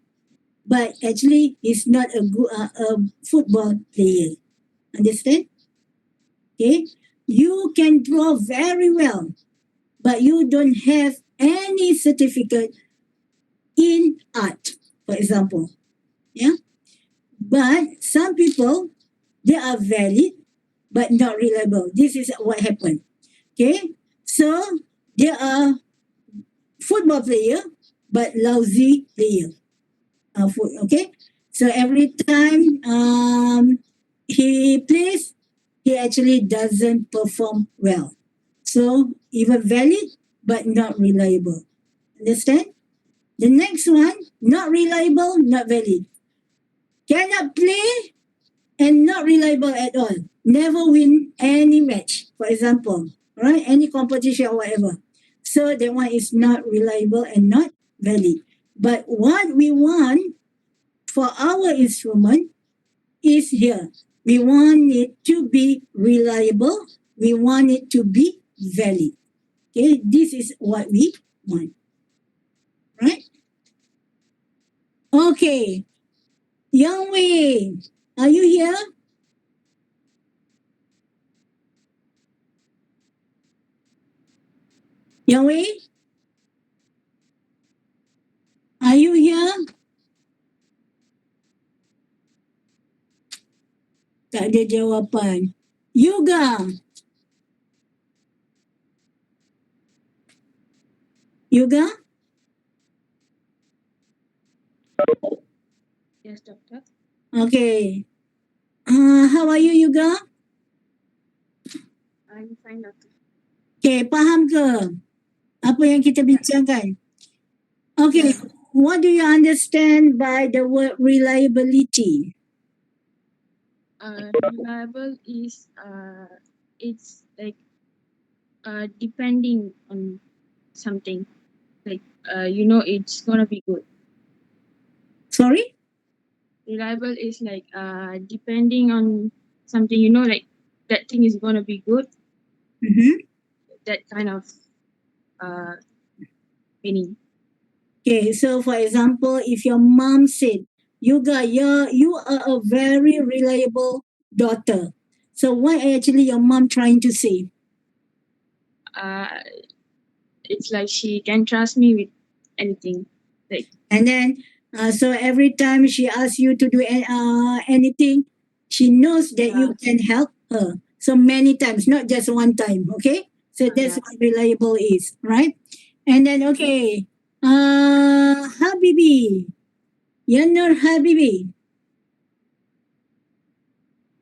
but actually he's not a good a football player. Understand? Okay. You can draw very well, but you don't have any certificate in art, for example. Yeah. But some people, they are valid but not reliable. This is what happened. Okay. So they are football player but lousy player. Okay. So every time he plays, he actually doesn't perform well. So even valid but not reliable. Understand? The next one, not reliable, not valid. Cannot play and not reliable at all. Never win any match, for example, right? Any competition or whatever. So that one is not reliable and not valid. But what we want for our instrument is here. We want it to be reliable. We want it to be valid. Okay, this is what we want. Right? Okay. Young Wei, are you here? Young Wei? Are you here? Tak ada jawapan. Yoga. Yoga? Yes, doctor. Okay. How are you, Yoga? I'm fine, doctor. Okay, faham ke apa yang kita bincangkan? Okay, what do you understand by the word reliability? Reliable is it's like depending on something. Like it's gonna be good. Sorry? Reliable is like depending on something, like that thing is gonna be good. Mm-hmm. That kind of meaning. Okay, so for example, if your mom said, Yoga, you are a very reliable daughter. So what actually your mom trying to say? It's like she can trust me with anything. Like And then, so every time she asks you to do anything, she knows that you can help her. So many times, not just one time, okay? So that's what reliable is, right? And then, okay, Habibi. Yanur Habibi.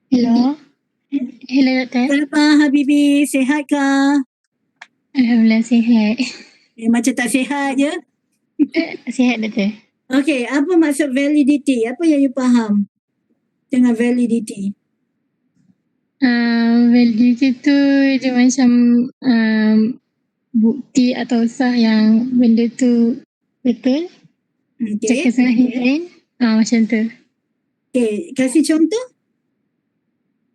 Hello. Hello, Doktor. Kenapa Habibi? Sihat kah? Alhamdulillah sihat. Macam tak sihat je. Sihat, Doktor. Okay, apa maksud validity? Apa yang you faham dengan validity? Validity tu dia macam bukti atau sah yang benda tu betul. Okay. Cakap salah yang lain. Macam tu. Okay, kasih contoh.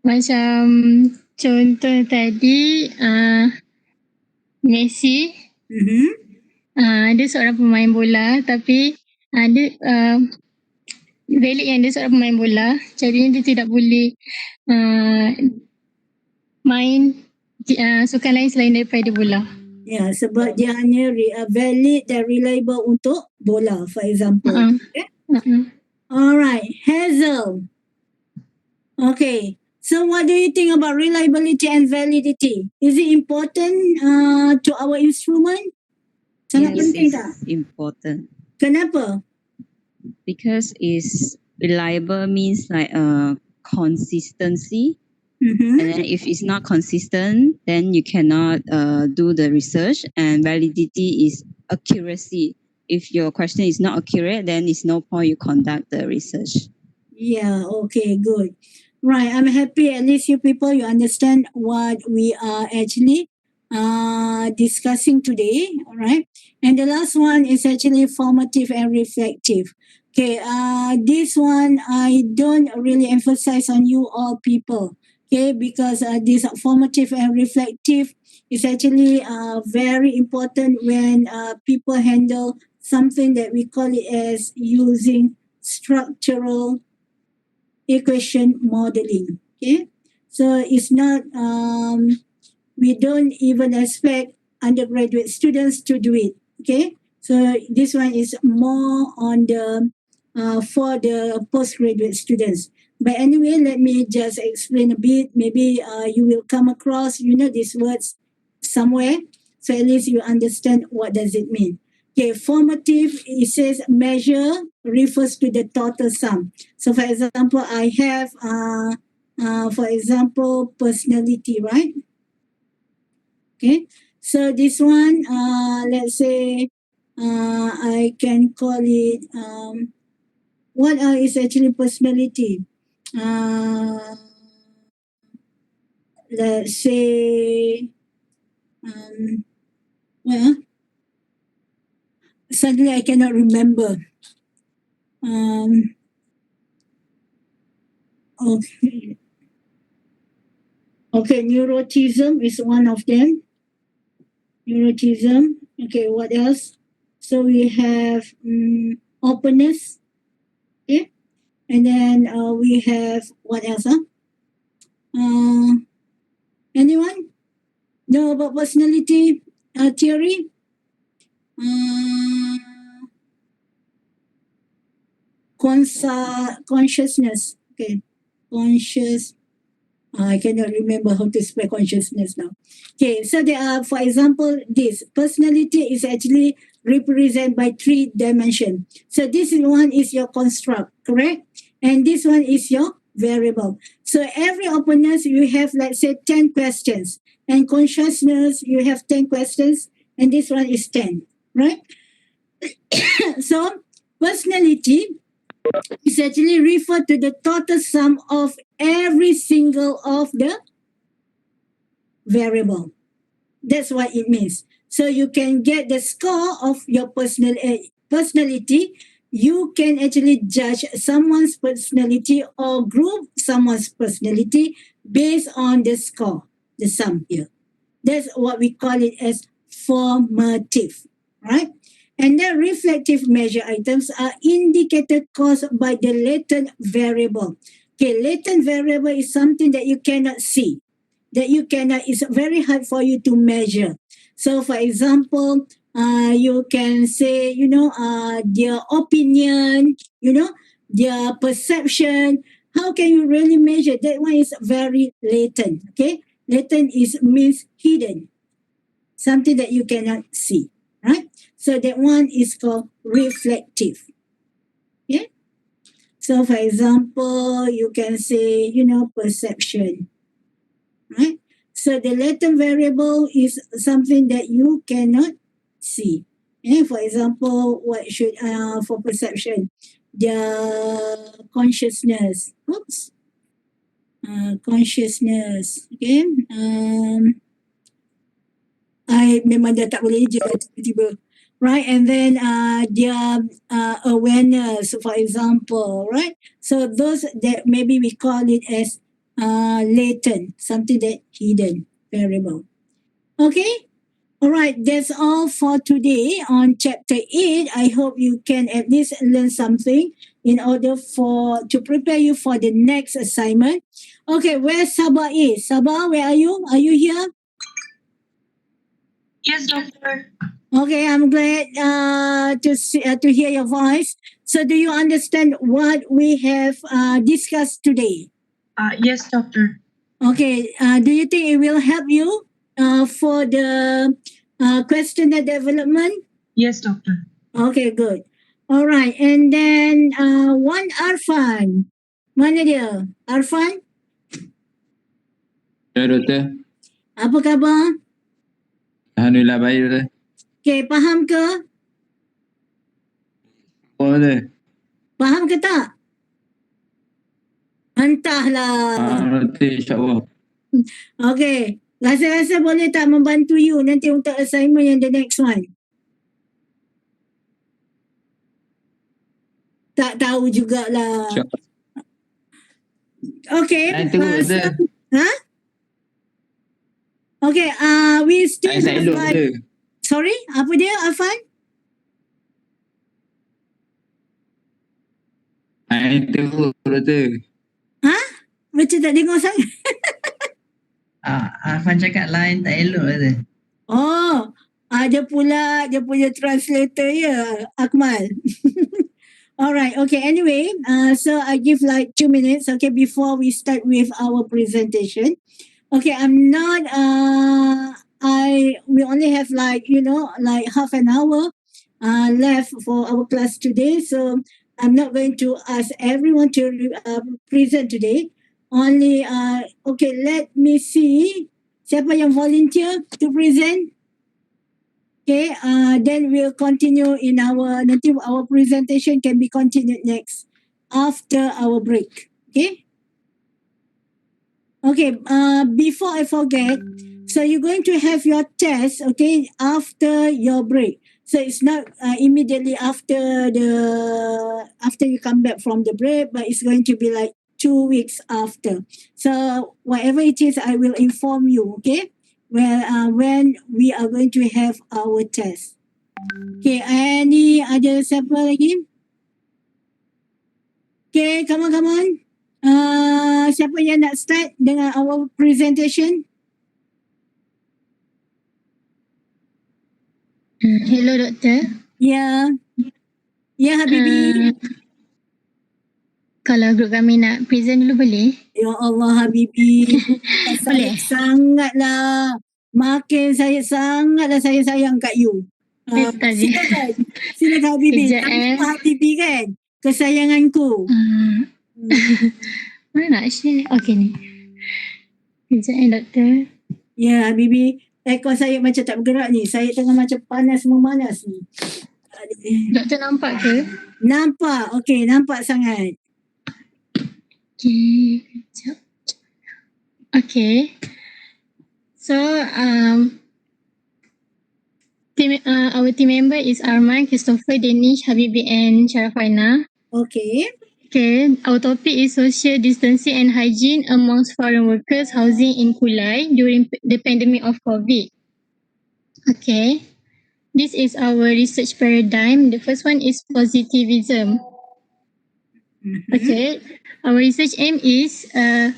Macam contoh tadi Messi dia seorang pemain bola tapi dia valid yang dia seorang pemain bola, jadinya dia tidak boleh main sukan lain selain daripada bola. Ya, sebab dia hanya valid dan reliable untuk bola, for example. Okay? Alright, Hazel. Okay, so what do you think about reliability and validity? Is it important to our instrument? Sangat penting tak? It's important Kenapa? because it's reliable means like consistency. Mm-hmm. And then if it's not consistent, then you cannot do the research. And validity is accuracy. If your question is not accurate, then it's no point you conduct the research. Yeah, okay, good. Right, I'm happy at least you people, you understand what we are actually discussing today, all right? And the last one is actually formative and reflective. Okay, this one I don't really emphasize on you all people, okay, because this formative and reflective is actually very important when people handle something that we call it as using structural equation modeling. Okay, so it's not we don't even expect undergraduate students to do it. Okay, so this one is more on the for the postgraduate students. But anyway, let me just explain a bit. Maybe you will come across these words somewhere, so at least you understand what does it mean. Okay, formative, it says measure refers to the total sum. So for example, I have, for example, personality, right? Okay, so this one, let's say, I can call it, what is actually personality? Let's say, well, suddenly I cannot remember. Okay. Okay, neuroticism is one of them. Neuroticism. Okay, what else? So we have openness. Okay. And then we have what else? Anyone know about personality theory? Consciousness. Okay. Conscious. I cannot remember how to spell consciousness now. Okay, so there are, for example, this personality is actually represented by 3 dimensions. So this one is your construct, correct? And this one is your variable. So every openness you have, let's say, 10 questions. And consciousness, you have 10 questions. And this one is 10, right? So personality is actually referred to the total sum of every single of the variable. That's what it means. So you can get the score of your personality. You can actually judge someone's personality or group someone's personality based on the score, the sum here. That's what we call it as formative, right? And then reflective measure items are indicated caused by the latent variable. Okay, latent variable is something that you cannot see, it's very hard for you to measure. So for example, you can say, their opinion, their perception. How can you really measure? That one is very latent, okay? Latent means hidden. something that you cannot see, right? So that one is called reflective. Okay. So for example, you can say, perception, right? So the latent variable is something that you cannot see. For example, what should for perception, the consciousness. Oops. Consciousness. Okay. I memang dah tak boleh je tiba-tiba. Right, and then their awareness, for example, right? So those that maybe we call it as latent, something that hidden variable. Okay, all right, that's all for today on chapter 8. I hope you can at least learn something in order to prepare you for the next assignment. Okay, where Sabah is? Sabah, where are you? Are you here? Yes, doctor. Okay, I'm glad to hear your voice. So, do you understand what we have discussed today? Yes, doctor. Okay. Do you think it will help you for the questionnaire development? Yes, doctor. Okay, good. All right, and then one Arfan. Mana dia? Arfan? Ya, doktor. Apa khabar? Alhamdulillah baik, doktor. Okay, faham ke? Oh, doktor. Faham ke tak? Entahlah. Doktor, insyaAllah. Okay. Rasa-rasa boleh tak membantu you nanti untuk assignment yang the next one? Tak tahu jugalah. InsyaAllah. Okay. Saya tengok, doktor. Okay. We still Saya tak have elok, like... doktor. Sorry? Apa dia, Afan? Saya tengok, doktor. Macam tak dengar sangat. Afan cakap lain tak elok kata. Oh, ada pula dia punya translator ya, Akmal. Alright, okay. Anyway, so I give like 2 minutes, okay, before we start with our presentation. Okay, I'm not, we only have like, like half an hour left for our class today. So I'm not going to ask everyone to present today. Only, okay, let me see. Siapa yang volunteer to present? Okay, then we'll continue in nanti our presentation can be continued next after our break. Okay? Okay, before I forget, so you're going to have your test, okay, after your break. So it's not immediately after you come back from the break, but it's going to be like 2 weeks after. So whatever it is, I will inform you, okay? When we are going to have our test. Okay, ada siapa lagi? Okay, come on. Siapa yang nak start dengan our presentation? Hello, Doktor. Ya. Ya, Habibi. Kalau grup kami nak present dulu boleh? Ya Allah, Habibi. Boleh? Sangatlah. Makin saya sangatlah saya sayang kat you. Silakan Habibi. Kejap, Habibi kan? Kesayanganku. Mana nak share? Okay ni. Kejap Doktor. Ya, Habibi. Ekor saya macam tak bergerak ni. Saya tengah macam panas-memanas ni. Doktor nampak ke? Nampak. Okey, nampak sangat. Okay. Kejap. Okay. So, our team member is Arman, Christopher, Danish, Habibi and Sharafina. Okay. Okay, our topic is social distancing and hygiene amongst foreign workers housing in Kulai during the pandemic of COVID. Okay, this is our research paradigm. The first one is positivism. Okay, our research aim is to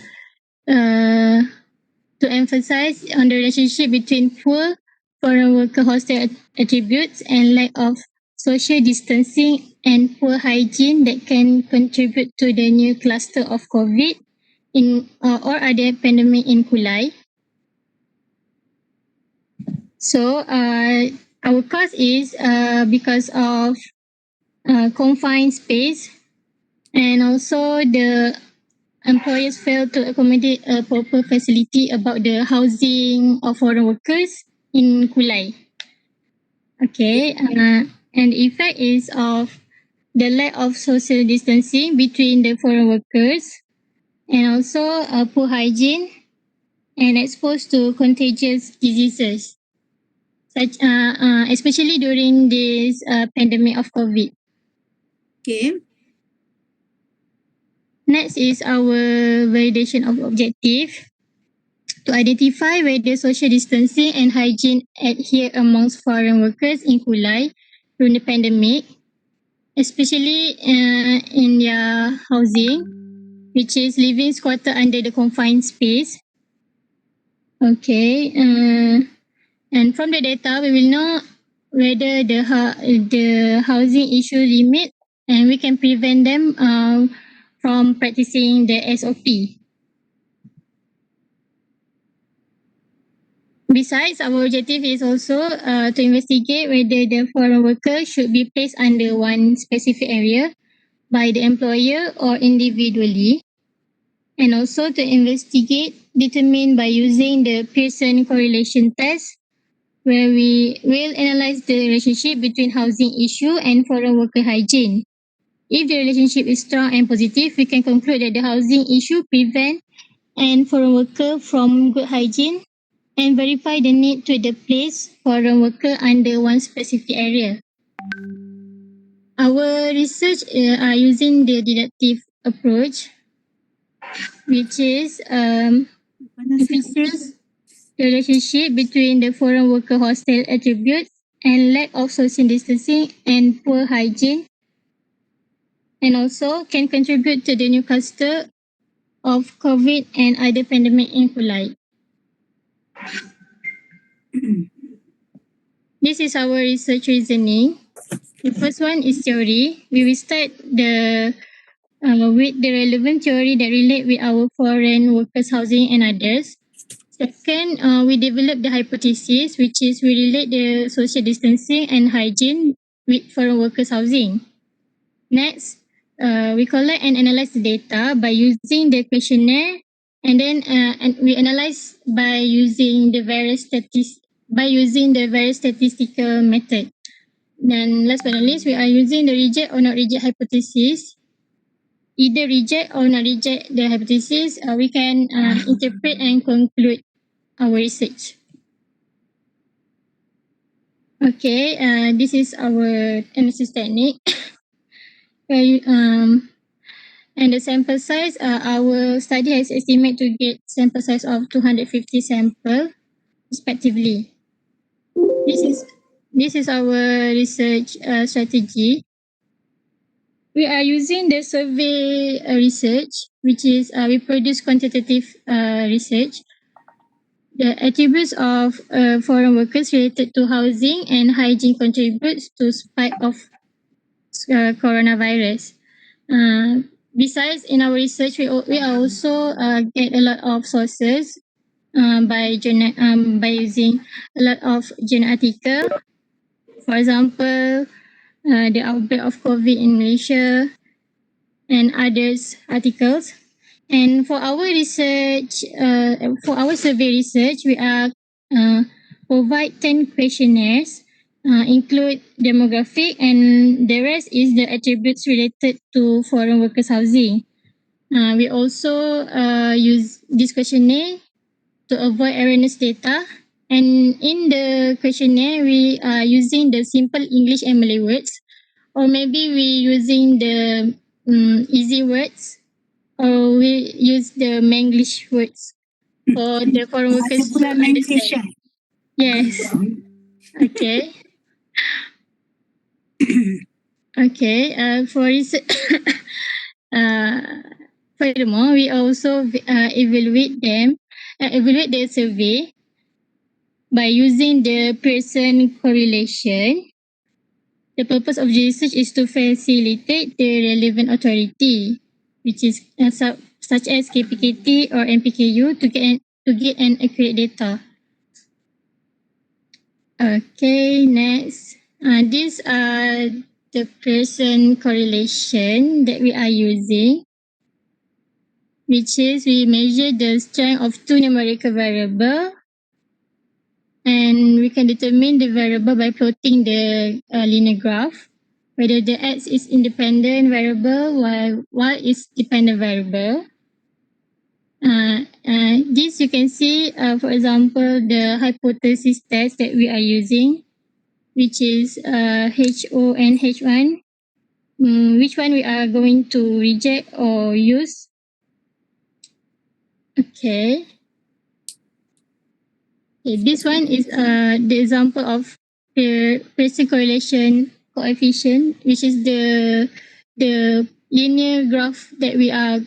emphasize on the relationship between poor foreign worker hostel attributes and lack of social distancing and poor hygiene that can contribute to the new cluster of COVID or other pandemic in Kulai. So our cost is because of confined space, and also the employers fail to accommodate a proper facility about the housing of foreign workers in Kulai. Okay, and the effect is of the lack of social distancing between the foreign workers, and also poor hygiene and exposed to contagious diseases, such especially during this pandemic of COVID. Okay. Next is our validation of objective to identify whether social distancing and hygiene adhere amongst foreign workers in Kulai during the pandemic, especially in their housing, which is living squatter under the confined space. Okay, and from the data, we will know whether the housing issue limit, and we can prevent them from practicing the SOP. Besides, our objective is also to investigate whether the foreign worker should be placed under one specific area by the employer or individually, and also to investigate, determine by using the Pearson correlation test, where we will analyze the relationship between housing issue and foreign worker hygiene. If the relationship is strong and positive, we can conclude that the housing issue prevent and foreign worker from good hygiene, and verify the need to the place foreign worker under one specific area. Our research are using the deductive approach, which is fixes the relationship between the foreign worker hostile attributes and lack of social distancing and poor hygiene, and also can contribute to the new cluster of COVID and other pandemic in Kulai. This is our research reasoning. The first one is theory. We will start with the relevant theory that relate with our foreign workers housing and others. Second, we develop the hypothesis, which is we relate the social distancing and hygiene with foreign workers housing. Next, we collect and analyze the data by using the questionnaire, and then and we analyze by using the various statistical method. Then last but not least, we are using the reject or not reject hypothesis. Either reject or not reject the hypothesis, we can interpret and conclude our research. Okay, this is our analysis technique. And the sample size, our study has estimated to get sample size of 250 sample respectively. This is our research strategy. We are using the survey research, which is we produce quantitative research. The attributes of foreign workers related to housing and hygiene contributes to spike of coronavirus. Besides, in our research, we also get a lot of sources by using a lot of journal article. For example, the outbreak of COVID in Malaysia and others articles. And for our research, for our survey research, we are provide 10 questionnaires, include demographic, and the rest is the attributes related to foreign workers housing. We also use this questionnaire to avoid erroneous data. And in the questionnaire, we are using the simple English and Malay words, or maybe we using the easy words, or we use the Manglish words for the foreign workers to understand. Yes. Okay. Okay. For research, furthermore, we also evaluate the survey by using the Pearson correlation. The purpose of the research is to facilitate the relevant authority, which is such as KPKT or MPKU, to get an accurate data. Okay, next. These are the Pearson correlation that we are using, which is we measure the strength of two numerical variables, and we can determine the variable by plotting the linear graph, whether the x is independent variable while y is dependent variable. This you can see, for example, the hypothesis test that we are using, which is HO and H1. Which one we are going to reject or use? Okay. This one is the example of the Pearson correlation coefficient, which is the linear graph that we are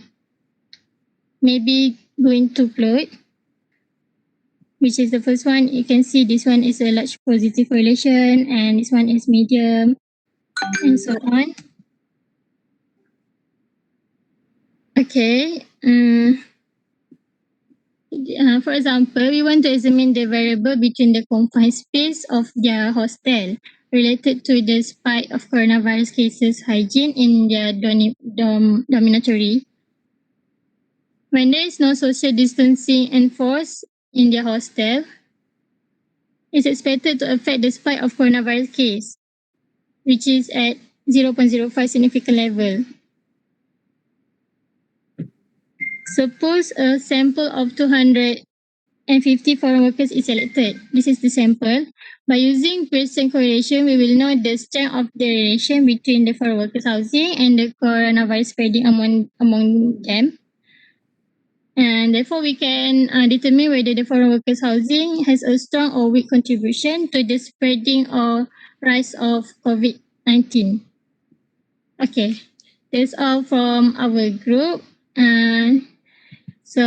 maybe going to plot, which is the first one. You can see this one is a large positive correlation and this one is medium and so on. Okay. For example, we want to examine the variable between the confined space of their hostel related to the spike of coronavirus cases hygiene in their dormitory. When there is no social distancing enforced in their hostel, it's expected to affect the spike of coronavirus case, which is at 0.05 significant level. Suppose a sample of 250 foreign workers is selected. This is the sample. By using Pearson correlation, we will know the strength of the relation between the foreign workers housing and the coronavirus spreading among them. And therefore, we can determine whether the foreign workers housing has a strong or weak contribution to the spreading or rise of COVID-19. Okay, that's all from our group. So,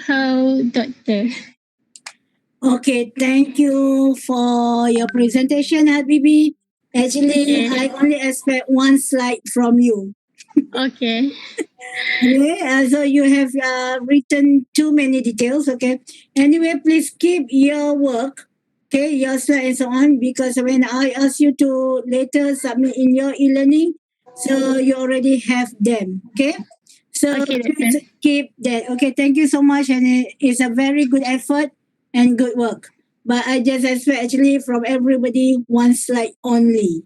how, Doctor? Okay, thank you for your presentation, Habibi. Actually, Okay. I only expect one slide from you. Okay. Okay, so you have written too many details. Okay. Anyway, please keep your work, okay, your slide and so on, because when I ask you to later submit in your e-learning, so you already have them. Okay. So Okay, please Doctor. keep that. Okay, thank you so much, and it's a very good effort and good work. But I just expect actually from everybody one slide only.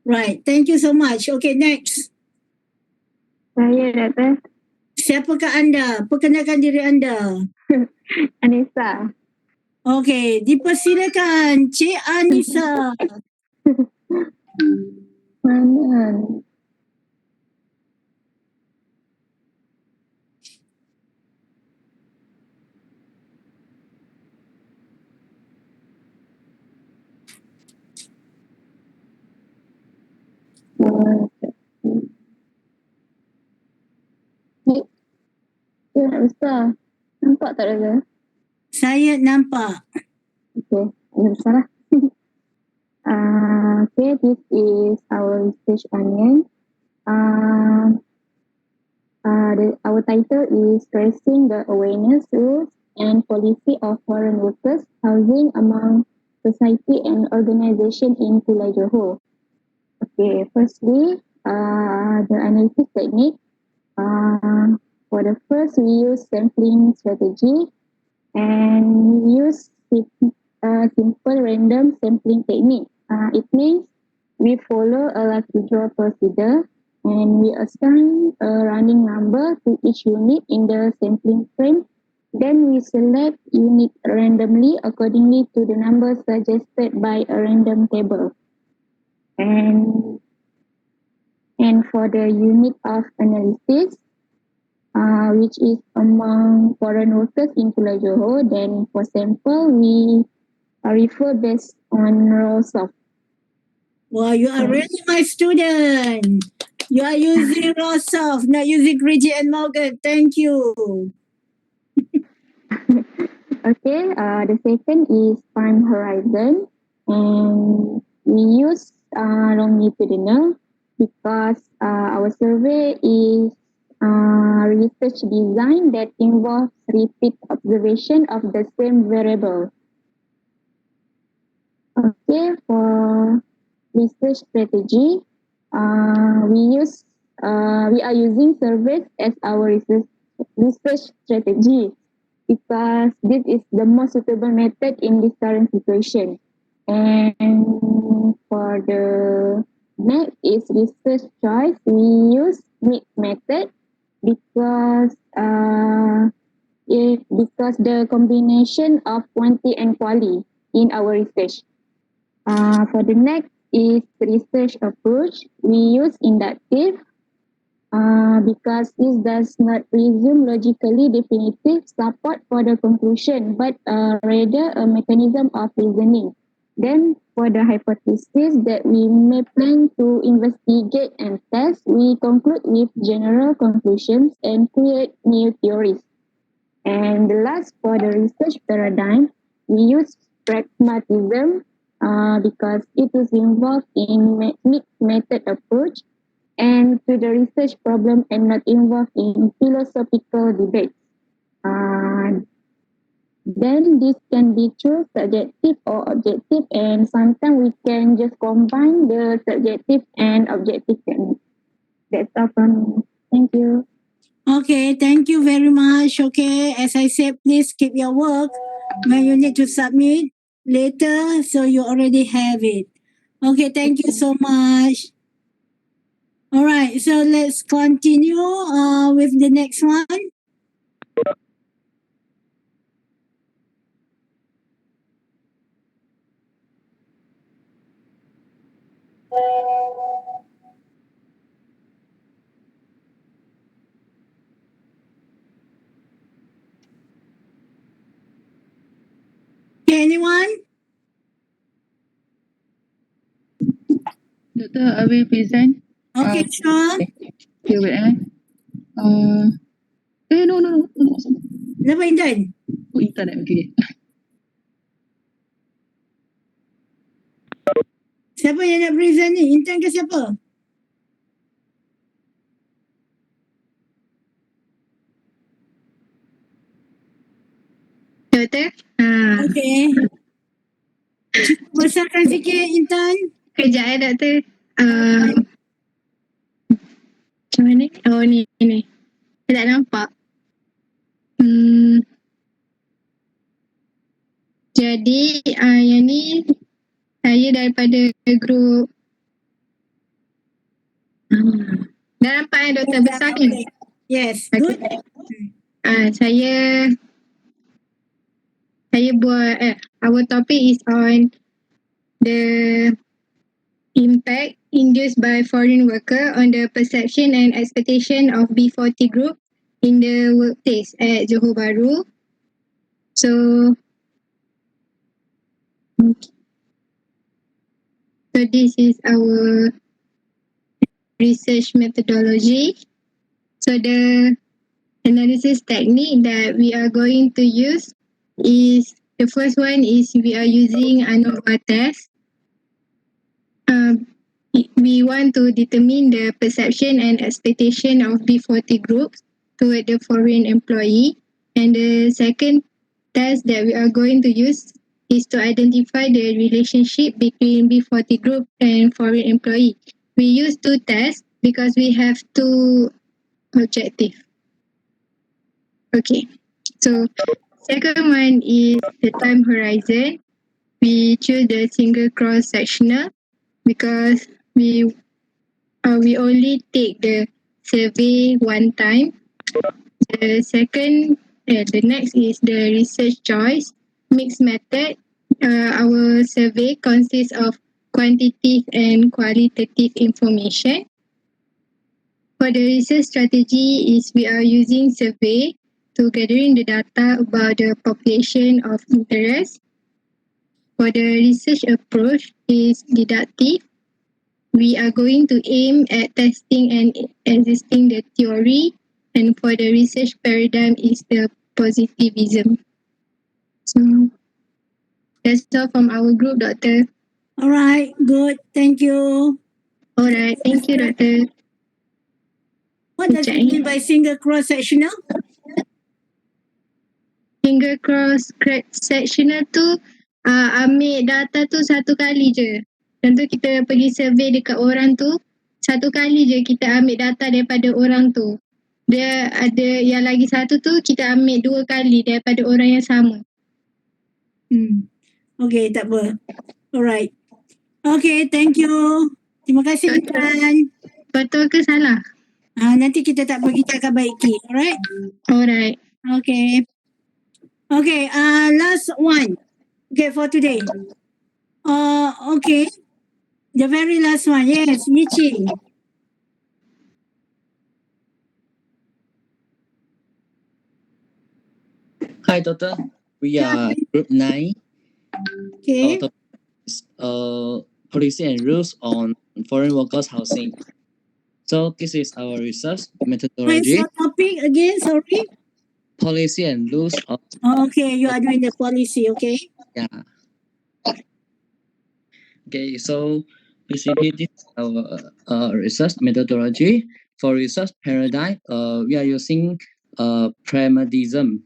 Right. Thank you so much. Okay, next. Saya, Doktor. Siapakah anda? Perkenalkan diri anda. Anissa. Okey, dipersilakan Cik Anissa. Mana? Dia nak besar. Nampak tak, Doktor? Saya nampak. Okay, dia besar lah. Okay, this is our research onion. Our title is Stressing the Awareness, Rules and Policy of Foreign Workers Housing Among Society and Organization in Pulau Johor. Okay, firstly, the analysis technique. For the first, we use sampling strategy and we use simple random sampling technique. It means we follow a lucky draw procedure and we assign a running number to each unit in the sampling frame. Then we select unit randomly accordingly to the number suggested by a random table. And for the unit of analysis, which is among foreign workers in Pulau Johor, then for sample, we refer based on rows of. Wow, you are really my student. You are using Rosoft, not using Gridget and Morgan. Thank you. Okay, the second is time horizon, and we use longitudinal because our survey is research design that involves repeat observation of the same variable. Okay, for research strategy, we are using surveys as our research strategy because this is the most suitable method in this current situation. And for the next is research choice, we use mixed method because because the combination of quantity and quality in our research. For the next is research approach. We use inductive because this does not presume logically definitive support for the conclusion, but rather a mechanism of reasoning. Then, for the hypothesis that we may plan to investigate and test, we conclude with general conclusions and create new theories. And the last, for the research paradigm, we use pragmatism because it is involved in mixed method approach and to the research problem and not involved in philosophical debates. Then this can be true subjective or objective, and sometimes we can just combine the subjective and objective techniques. That's all from me. Thank you. Okay, thank you very much. Okay, as I said, please keep your work when you need to submit later, so you already have it. Okay, thank you so much. All right, so let's continue with the next one. Okay, anyone? Doctor, I will present. Okay, sure. Okay, wait no. Siapa Intan? Oh, Intan okay. Siapa yang nak present ni? Intan ke siapa? Doktor? Okay. Cuba besarkan sikit Intan. Kejap doktor. Macam mana? Oh ni. Saya tak nampak. Jadi yang ni saya daripada grup dah nampak doktor besar ni? Yes, good. Saya buat our topic is on the impact induced by foreign worker on the perception and expectation of B40 group in the workplace at Johor Bahru. So this is our research methodology. So the analysis technique that we are going to use is, the first one is we are using ANOVA test. We want to determine the perception and expectation of B40 groups toward the foreign employee. And the second test that we are going to use is to identify the relationship between B40 group and foreign employee. We use two tests because we have two objectives. Okay, so second one is the time horizon. We choose the single cross-sectional because we only take the survey one time. The next is the research choice mixed method. Our survey consists of quantitative and qualitative information. For the research strategy is we are using survey to gathering the data about the population of interest. For the research approach is deductive. We are going to aim at testing and existing the theory, and for the research paradigm is the positivism. So that's all from our group, Doctor. All right, good. Thank you. All right, thank you, Doctor. What does it mean by single cross-sectional? Single cross-sectional tu ambil data tu satu kali je. Contoh kita pergi survey dekat orang tu, satu kali je kita ambil data daripada orang tu. Dia ada yang lagi satu tu kita ambil 2 kali daripada orang yang sama. Okay, tak apa. Alright. Okay, thank you. Terima kasih Intan. Betul ke salah? Nanti kita tak apa, kita akan baiki. Alright? Alright. Okay. Okay, last one. Okay, for today. Okay. The very last one. Yes, Yichi. Hi, Doctor. We are group 9. Okay. Our topic is policy and rules on foreign workers housing. So this is our research What is methodology. your topic again? Sorry. Policy and rules of Okay, you are doing the policy, okay? yeah. Okay, so basically this is our research methodology. For research paradigm, we are using pragmatism.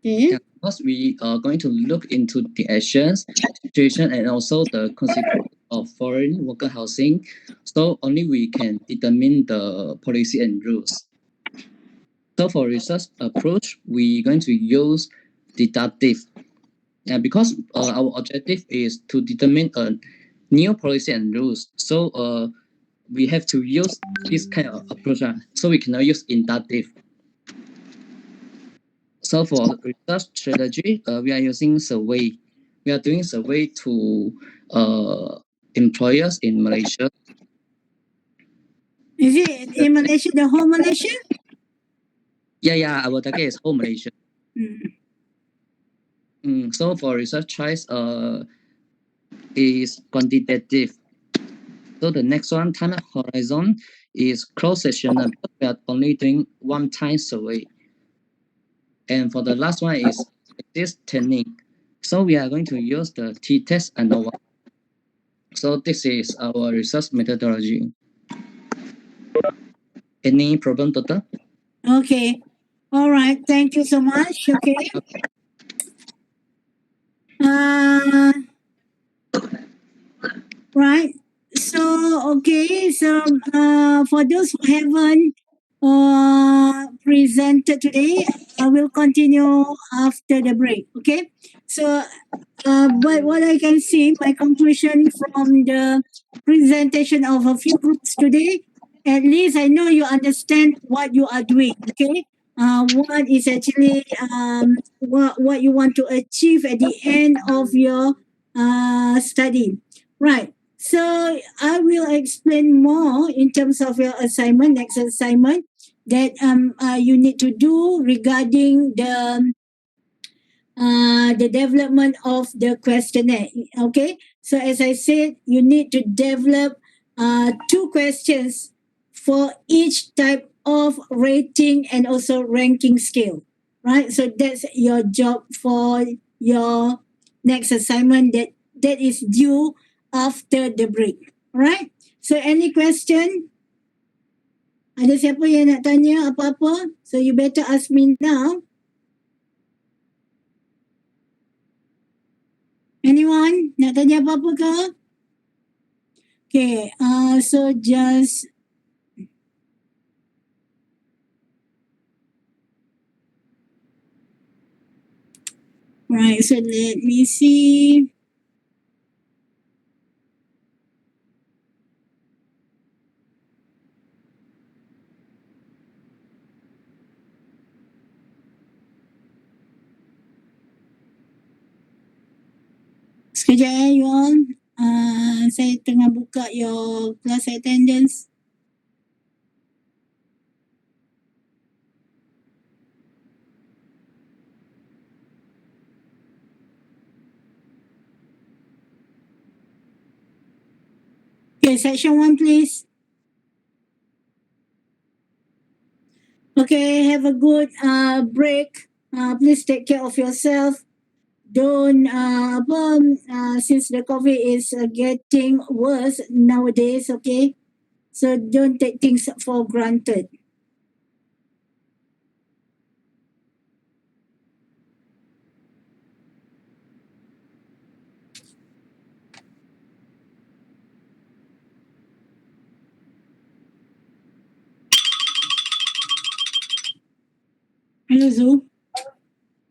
Okay. Because we are going to look into the actions, situation, and also the consequence of foreign worker housing. So only we can determine the policy and rules. So for research approach, we're going to use deductive. Because our objective is to determine a new policy and rules. So we have to use this kind of approach. So we cannot use inductive. So for research strategy, we are using survey. We are doing survey to employers in Malaysia. Is it in Malaysia, the whole Malaysia? Yeah, our target is whole Malaysia. So for research choice, is quantitative. So the next one, time horizon, is cross-sectional because we are only doing one time survey. And for the last one is this technique. So we are going to use the t-test and ANOVA. So this is our research methodology. Any problem, Doctor? Okay. All right. Thank you so much. Okay. Right. So, okay. So, for those who haven't presented today, I will continue after the break. Okay. So, but what I can see, my conclusion from the presentation of a few groups today, at least I know you understand what you are doing. Okay. What is actually what you want to achieve at the end of your study. Right. So I will explain more in terms of your assignment, next assignment that you need to do regarding the development of the questionnaire. Okay. So as I said, you need to develop 2 questions for each type of rating and also ranking scale. Right. So that's your job for your next assignment that is due after the break. Alright? So any question? Ada siapa yang nak tanya apa-apa? So you better ask me now. Anyone? Nak tanya apa-apa ke? Okay, so just right, so let me see. Sekejap you all. Saya tengah buka your class attendance. Okay, section 1 please. Okay, have a good break. Please take care of yourself. Don't since the COVID is getting worse nowadays, okay? So don't take things for granted. you, Zu?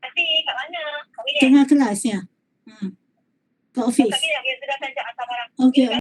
Tapi kat mana? Kat bilik. Tengah kelas ya? Kak Hafiz. Kat bilik, dia sudah sajak atas barang. Okay.